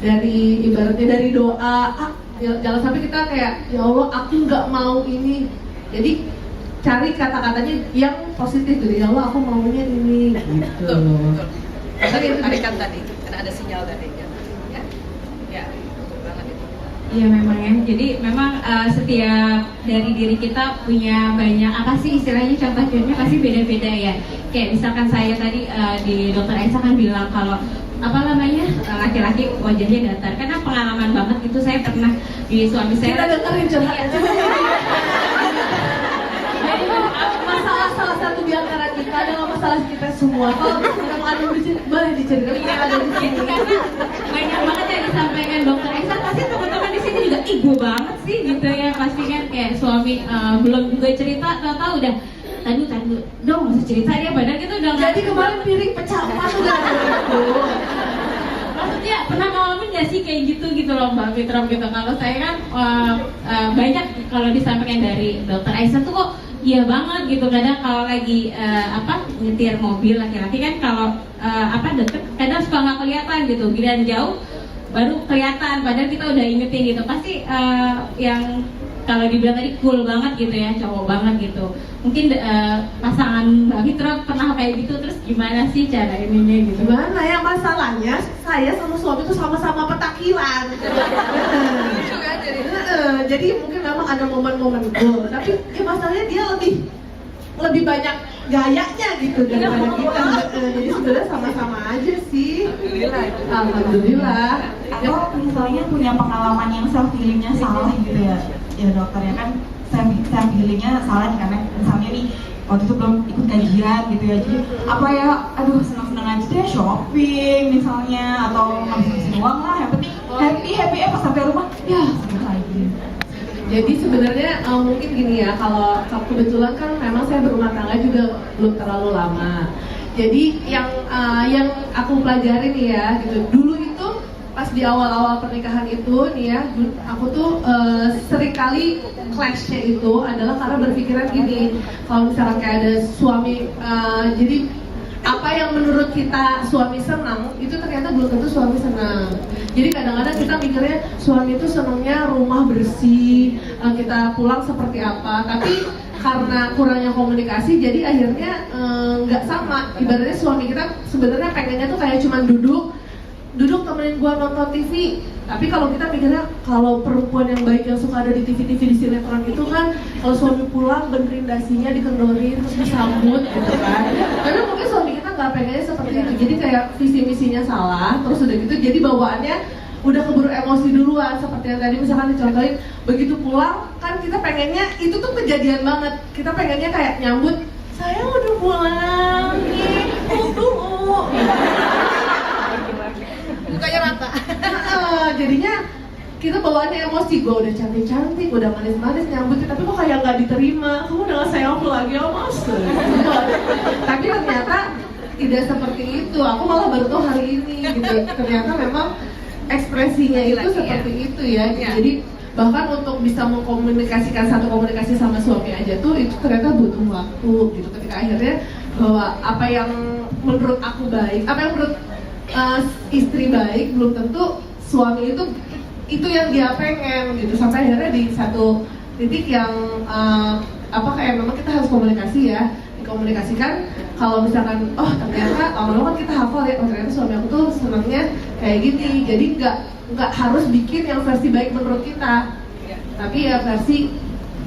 dari ibaratnya dari doa. Jangan sampai kita kayak ya Allah aku nggak mau ini. Jadi cari kata-katanya yang positif gitu. Ya Allah aku maunya ini gitu. Tadi tarikan tadi, karena ada sinyal tadi ya, betul banget itu. Iya memang ya. Jadi memang setiap dari diri kita punya banyak apa sih istilahnya, contoh-contohnya pasti beda-beda ya. Kayak misalkan saya tadi di Dokter Aisyah kan bilang kalau laki-laki wajahnya datar, karena pengalaman banget itu saya pernah di suami saya. Kita dengerin curhat. Jadi masalah salah satu di antara kita adalah masalah kita semua. Kalau kita ada boleh diceritakan yang ada di sini. Karena banyak banget yang disampaikan Dokter Aisyah, pasti teman-teman di sini juga ibu banget sih gitu ya, pasti kan kayak suami belum juga cerita, tahu-tahu udah tadi dong masih cerita dia padahal kita udah. Jadi kemarin piring pecah emas udah gitu. Maksudnya pernah ngalamin nggak sih kayak gitu loh Mbak Fitra gitu? Kalau saya kan banyak kalau disampaikan dari Dokter Aisyah tuh kok iya banget gitu. Kadang kalau lagi nyetir mobil laki-laki kan kalau deket kadang suka nggak kelihatan gitu. Giliran jauh baru kelihatan, padahal kita udah ingetin gitu. Pasti yang kalau dibilang tadi cool banget gitu ya, cowok banget gitu. Mungkin pasangan Mbak Fitro pernah kayak gitu, terus gimana sih cara ininya gitu? Gimana ya, masalahnya saya sama suami tuh sama-sama petakilan. Jadi mungkin memang ada momen-momen goal, tapi ya masalahnya dia lebih banyak gayanya gitu daripada kita. Jadi sebenarnya sama-sama aja sih. Alhamdulillah. Atau misalnya punya pengalaman yang self healingnya salah gitu ya dokter ya kan, self healingnya salah nih, karena misalnya nih waktu itu belum ikut kajian gitu ya, jadi apa ya, aduh senang-senang aja deh shopping misalnya, atau ngabisin uang lah, yang penting happy pas sampai rumah ya sakit lagi. Jadi sebenarnya mungkin gini ya, kalau kebetulan kan memang saya berumah tangga juga belum terlalu lama. Jadi yang aku pelajari nih ya gitu, dulu itu pas di awal-awal pernikahan itu nih ya, aku tuh seringkali clash-nya itu adalah karena berpikiran gini, kalau misalkan kayak ada suami, jadi apa yang menurut kita suami senang itu ternyata belum tentu suami senang. Jadi kadang-kadang kita mikirnya suami itu senangnya rumah bersih, kita pulang seperti apa, tapi karena kurangnya komunikasi jadi akhirnya nggak sama. Ibaratnya suami kita sebenarnya pengennya tuh kayak cuman duduk temenin gua nonton TV, tapi kalau kita mikirnya kalau perempuan yang baik yang suka ada di TV di sinetron itu kan, kalau suami pulang benerin dasinya, dikendorin terus disambut gitu kan. Tapi mungkin suami kita nggak pengennya seperti itu, jadi kayak visi misinya salah, terus udah gitu jadi bawaannya udah keburu emosi duluan. Seperti yang tadi misalkan dicontohin, begitu pulang kan kita pengennya itu tuh kejadian banget, kita pengennya kayak nyambut, sayang udah pulang nih, tunggu. Mukanya rata. Jadinya kita bawaannya emosi, gue udah cantik-cantik, udah manis-manis nyambut, tapi kok kayak nggak diterima, kamu udah nggak sayang aku lagi, mas. Tapi ternyata tidak seperti itu, aku malah baru tahu hari ini gitu. Ternyata memang ekspresinya itu seperti itu ya. Jadi bahkan untuk bisa mengkomunikasikan satu komunikasi sama suami aja tuh itu ternyata butuh waktu gitu. Ketika akhirnya bahwa apa yang menurut aku baik, apa yang menurut istri baik, belum tentu suami itu yang dia pengen gitu. Sampai akhirnya di satu titik yang kayak memang kita harus komunikasi ya, dikomunikasikan. Kalau misalkan ternyata lama-lama kan kita hafal ya, ternyata suami aku tuh senangnya kayak gini. Jadi nggak harus bikin yang versi baik menurut kita, tapi ya versi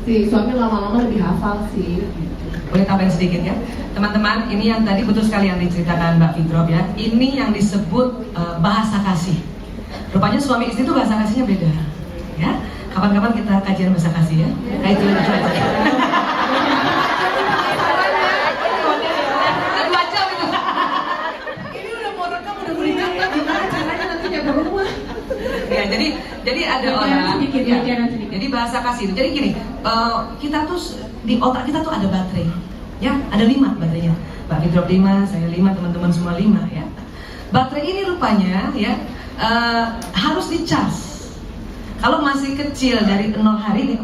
si suami lama-lama lebih hafal sih gitu. Boleh tambahin sedikit ya, teman-teman. Ini yang tadi betul sekali yang diceritakan Mbak Fitro ya. Ini yang disebut bahasa kasih. Rupanya suami istri itu bahasa kasihnya beda. Ya, kapan-kapan kita kajian bahasa kasih ya. Nah, itu lucu aja. Ini udah mau rekam, udah mau dicatat, gimana caranya nanti jaga rumah? Ya, jadi ada orang. Sedikit, Ya, sedikit. jadi bahasa kasih itu. Jadi gini, kita tuh di otak kita tuh ada baterai. Ya, ada 5 baterainya. Mbak Fitro 5, saya 5, teman-teman semua 5 ya. Baterai ini rupanya ya harus di-charge. Kalau masih kecil dari 0 hari nih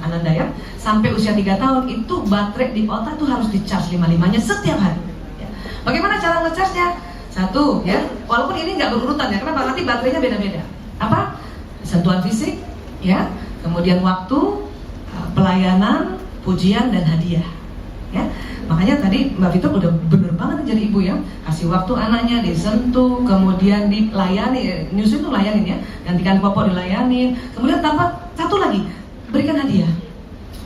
Ananda ya, sampai usia 3 tahun itu baterai di otak tuh harus di-charge 5-5-nya setiap hari. Ya. Bagaimana cara nge-charge-nya? Satu ya, walaupun ini nggak berurutan ya, kenapa? Nanti baterainya beda-beda. Apa? Sentuhan fisik, ya, kemudian waktu, pelayanan, pujian dan hadiah. Ya, makanya tadi Mbak Fitro udah bener banget jadi ibu ya, kasih waktu anaknya disentuh, kemudian dilayani, nyusun tuh layanin ya, gantikan popok dilayanin, kemudian tambah satu lagi, berikan hadiah.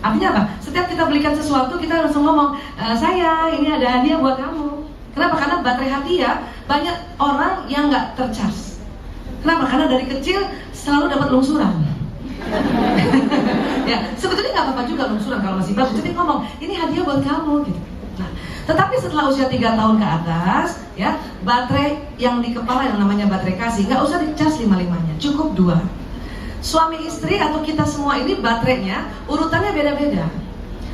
Artinya apa? Setiap kita belikan sesuatu kita langsung ngomong, sayang ini ada hadiah buat kamu. Kenapa? Karena baterai hadiah banyak orang yang nggak tercharge. Kenapa? Karena dari kecil selalu dapat lungsuran. Ya, sebetulnya nggak apa-apa juga lungsuran kalau masih bagus. Jadi ngomong, ini hadiah buat kamu gitu. Nah, tetapi setelah usia 3 tahun ke atas, ya, baterai yang di kepala yang namanya baterai kasih nggak usah dicas 5-5-nya, cukup 2. Suami istri atau kita semua ini baterainya urutannya beda-beda.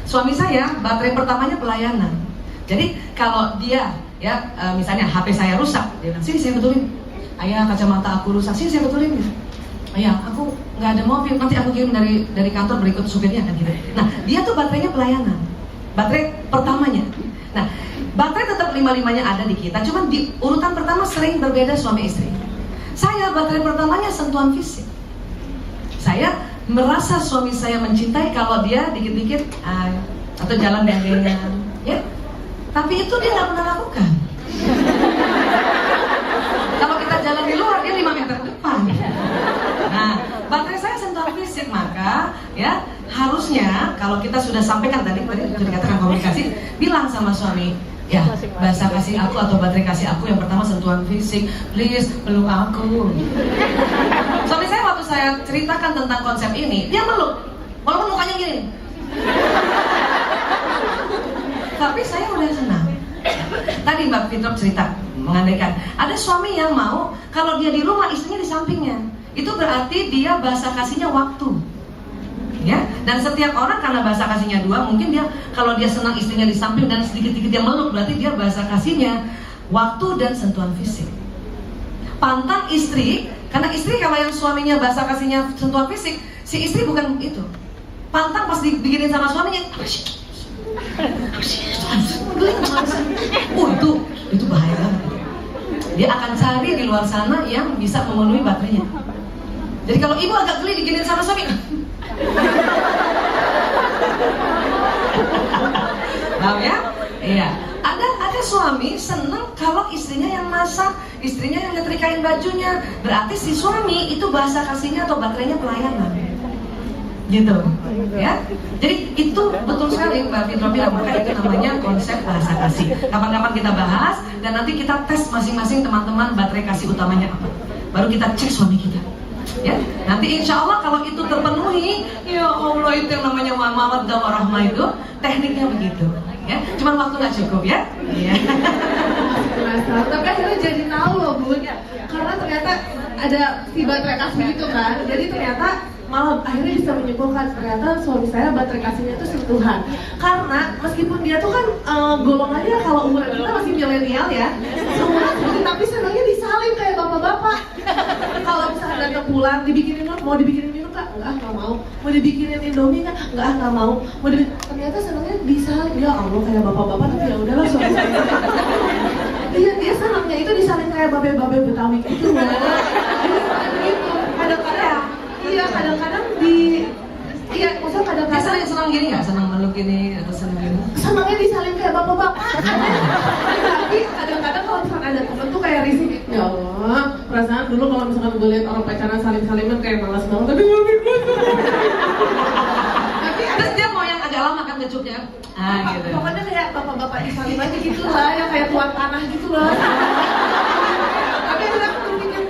Suami saya baterai pertamanya pelayanan. Jadi kalau dia, ya, misalnya HP saya rusak, dia bilang, sini saya betulin. Ayah, kacamata aku rusak, sini saya betulin. Ayah, aku nggak ada mobil, nanti aku kirim dari kantor berikut supirnya kan gitu. Nah, dia tuh baterainya pelayanan, baterai pertamanya. Nah, baterai tetap 5-5-nya ada di kita, cuman di urutan pertama sering berbeda suami istri. Saya baterai pertamanya sentuhan fisik. Saya merasa suami saya mencintai kalau dia dikit-dikit atau jalan gandengan, ya. Tapi itu dia nggak pernah lakukan. Kalau kita jalan di luar, dia 5 meter depan. Nah, baterai saya sentuhan fisik, maka ya harusnya kalau kita sudah sampaikan tadi dikatakan komunikasi, bilang sama suami, ya bahasa kasih aku atau baterai kasih aku yang pertama sentuhan fisik, please peluk aku. Suami saya waktu saya ceritakan tentang konsep ini, dia meluk, walaupun mukanya gini. Tapi saya udah senang. Tadi Mbak Fitro cerita mengandaikan ada suami yang mau kalau dia di rumah istrinya di sampingnya, itu berarti dia bahasa kasihnya waktu, ya. Dan setiap orang karena bahasa kasihnya dua, mungkin dia kalau dia senang istrinya di samping dan sedikit-sedikit dia meluk, berarti dia bahasa kasihnya waktu dan sentuhan fisik. Pantang istri, karena istri kalau yang suaminya bahasa kasihnya sentuhan fisik, si istri bukan itu. Pantang pas dibikinin sama suaminya, itu bahaya banget. Dia akan cari di luar sana yang bisa memenuhi baterainya. Jadi kalau ibu agak geli diginin sama suami, tahu ya? Iya. Ada suami seneng kalau istrinya yang masak, istrinya yang nyetrikain bajunya. Berarti si suami itu bahasa kasihnya atau baterainya pelayanan. Gitu, ya. Jadi itu betul sekali Mbak Fitro bilang, maka itu namanya konsep bahasa kasih. Kapan-kapan kita bahas dan nanti kita tes masing-masing teman-teman baterai kasih utamanya apa. Baru kita cek suami kita. Ya, nanti insya Allah kalau itu terpenuhi, ya Allah itu yang namanya mawaddah warahmah itu tekniknya begitu. Ya, cuman waktu nggak cukup ya. Iya. Tapi akhirnya jadi tahu loh Bun, karena ternyata ada si baterai kasih itu kan, jadi ternyata malah akhirnya bisa menyimpulkan ternyata suami saya baterai kasihnya itu sentuhan. Karena meskipun dia tuh kan golongannya kalau umuran kita masih milenial ya, seumuran seperti, tapi senangnya disalin kayak bapak-bapak. Kalau misalnya datang pulang dibikinin mau dibikinin minum kak, nggak mau. Mau dibikinin indomie kak, nggak mau. Ternyata senangnya disalin. Ya Allah kayak bapak-bapak, tapi ya udahlah suami saya. Dia senangnya itu disalin kayak babe-babe Betawi gitu loh. Gitu. Kadang-kadang iya, kadang-kadang maksudnya kadang-kadang Senang gini nggak? Senang meluk gini atau senang gini? senangnya disalin kayak bapak-bapak. Tapi kadang-kadang kalau misalkan ada temen tuh kayak risih, ya Allah, perasaan dulu kalau misalkan gue lihat orang pacaran saling-saliman kayak malas banget, tapi gue tapi Terus dia mau yang agak lama kan ngecupnya? Gitu. pokoknya kayak bapak-bapak disalin aja gitu lah, yang kayak tuan tanah gitu loh. Tapi aku berpikir,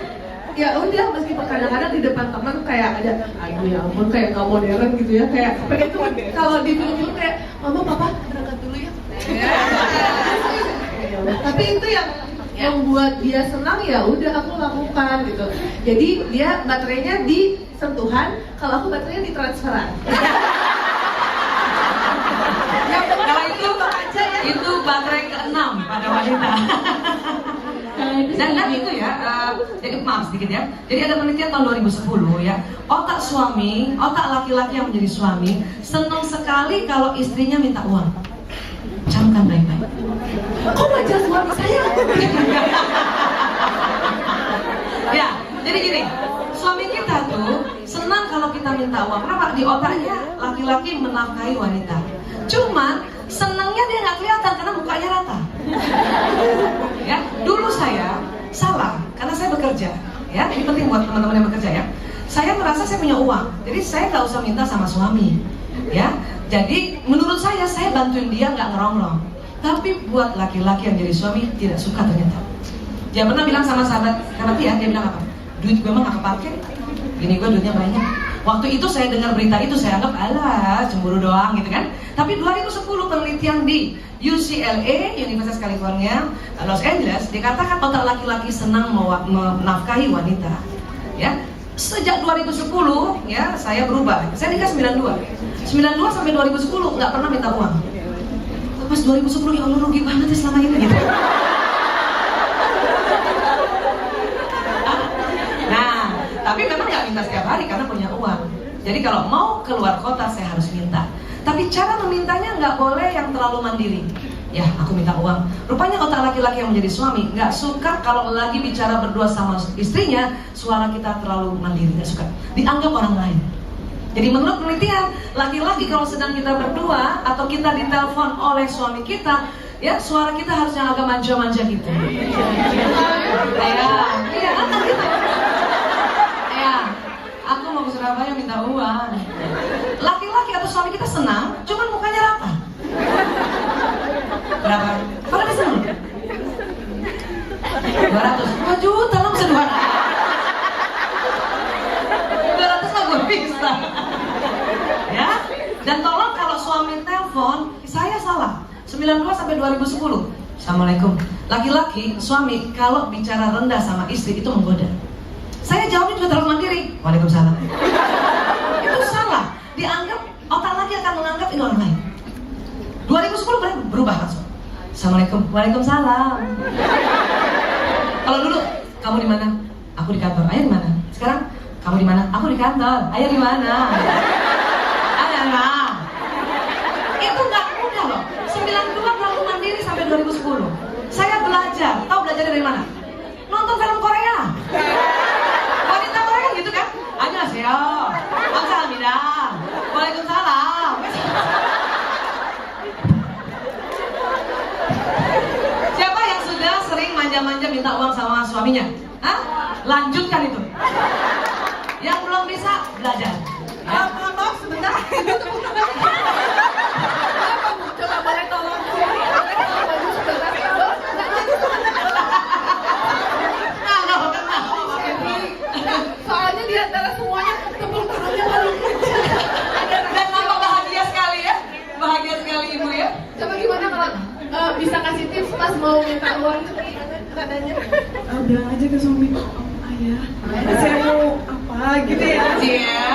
ya udah meskipun kadang-kadang di depan teman kayak ada, aduh ya ampun kayak gak modern gitu ya, kayak pengen tuh kalau di film-film kayak mama papa berangkat dulu ya. Tapi itu yang membuat dia senang, ya udah aku lakukan gitu. Jadi dia baterainya di sentuhan, kalau aku baterainya di transferan. Ya, kalau itu baterai ke-6 pada wanita. Dan itu ya, jadi maaf sedikit ya. Jadi ada penelitian tahun 2010 ya. Otak laki-laki yang menjadi suami senang sekali kalau istrinya minta uang. Camkan baik-baik. Kok wajah suami saya? Ya, jadi gini, suami kita tuh senang kalau kita minta uang. Kenapa? Di otaknya laki-laki menafkahi wanita. Cuman senangnya dia nggak kelihatan karena mukanya rata. Ya, dulu saya salah karena saya bekerja. Ya, ini penting buat teman-teman yang bekerja ya. Saya merasa saya punya uang, jadi saya nggak usah minta sama suami. Ya, jadi menurut saya bantuin dia nggak ngerongrong. Tapi buat laki-laki yang jadi suami tidak suka ternyata. Dia pernah bilang sama sahabat dia bilang apa? Duit gue mah nggak kepake. Gini gue duitnya banyak. Waktu itu saya dengar berita itu saya anggap alah cemburu doang gitu kan. Tapi 2010 penelitian di UCLA, Universitas California, Los Angeles, dikatakan otak laki-laki senang menafkahi wanita. Ya, sejak 2010 ya saya berubah. Saya nikah 92 sampai 2010 nggak pernah minta uang. Pas 2010 ya Allah rugi banget ya selama ini gitu. Nah, tapi memang nggak minta setiap hari karena punya uang. Jadi kalau mau keluar kota saya harus minta. Tapi cara memintanya nggak boleh yang terlalu mandiri. Ya, aku minta uang. Rupanya otak laki-laki yang menjadi suami nggak suka kalau lagi bicara berdua sama istrinya, suara kita terlalu mandiri, nggak suka. Dianggap orang lain. Jadi menurut penelitian, laki-laki kalau sedang kita berdua atau kita ditelepon oleh suami kita, ya suara kita harusnya agak manja-manja gitu. Iya, kan gitu. Ya, aku mau ke Surabaya minta uang. Laki-laki atau suami kita senang, cuman mukanya rata. Berapa? Kalau bisa 200, 2 juta lah bisa 200 mah gue bisa. Ya, dan tolong kalau suami telepon, saya salah 92 sampai 2010. Assalamualaikum. Laki-laki, suami kalau bicara rendah sama istri itu menggoda. Saya jawabnya juga terlalu mandiri. Waalaikumsalam. Itu salah. Dianggap otak laki akan menganggap ini orang lain. 2010 berubah langsung. Assalamualaikum. Waalaikumsalam. Kalau dulu, kamu di mana? Aku di kantor. Ayah di mana? Sekarang, kamu di mana? Aku di kantor. Ayah di mana? Ayah di mana? Itu nggak mudah loh. 92 terlalu mandiri sampai 2010. Saya belajar. Tahu belajarnya dari mana? Nonton film Korea. Wanita Korea gitu kan? Annyeonghaseyo. Kamsahamnida. Waalaikumsalam. Siapa yang sudah sering manja-manja minta uang sama suaminya? Hah? Lanjutkan itu. Yang belum bisa, belajar. Maaf sebentar. Coba boleh tolong. Soalnya di antara semuanya tepuk tangannya paling kencang. Dan nampak bahagia sekali ya. Bahagia sekali ibu ya. Coba gimana kalau bisa kasih tips pas mau minta uang nadanya? Bilang aja ke suami, ayah, saya mau apa gitu ya. Iya.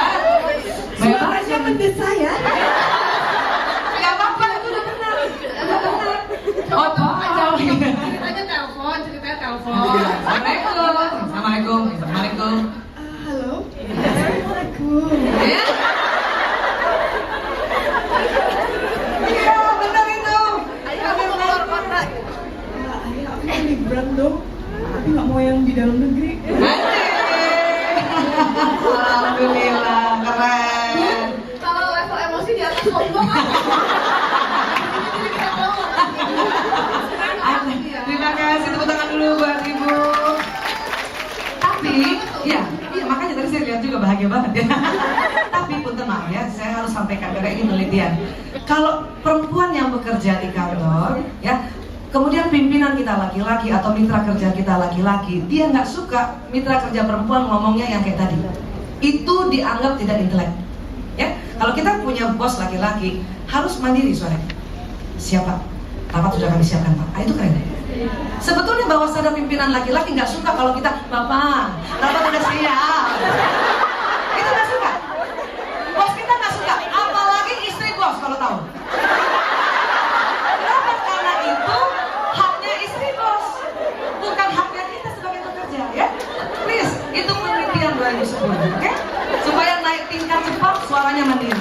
Suaranya mendesa ya. Gak apa-apa, itu udah benar. Udah benar. Oh, Ceritanya telepon. Assalamualaikum. Assalamualaikum. Assalamualaikum. Halo. Assalamualaikum. Ya. Iya, benar itu. Ayah aku mau keluar kota. Ayah, aku mau liburan dong. Tapi nggak mau yang di dalam negeri. Alhamdulillah, keren. Kalau level emosi di atas sombong. Terima kasih, tepuk tangan dulu buat ibu. Tapi, ya, makanya tadi saya lihat juga bahagia banget ya. Tapi punten maaf ya, saya harus sampaikan karena ini penelitian. Kalau perempuan yang bekerja di kantor, ya, kemudian pimpinan kita laki-laki atau mitra kerja kita laki-laki, dia nggak suka mitra kerja perempuan ngomongnya yang kayak tadi. Itu dianggap tidak intelek. Ya, kalau kita punya bos laki-laki harus mandiri suaranya. Siapa? Rapat sudah kami siapkan Pak. Itu keren. Sebetulnya bawah sadar pimpinan laki-laki nggak suka kalau kita Bapak, rapat sudah siap. Itu nggak suka. Bos kita nggak suka. Apalagi istri bos kalau tahu. Kenapa? Karena itu haknya istri bos, bukan haknya kita sebagai pekerja. Ya, please, itu penelitian 2010, oke? Supaya naik tingkat cepat, suaranya mandiri.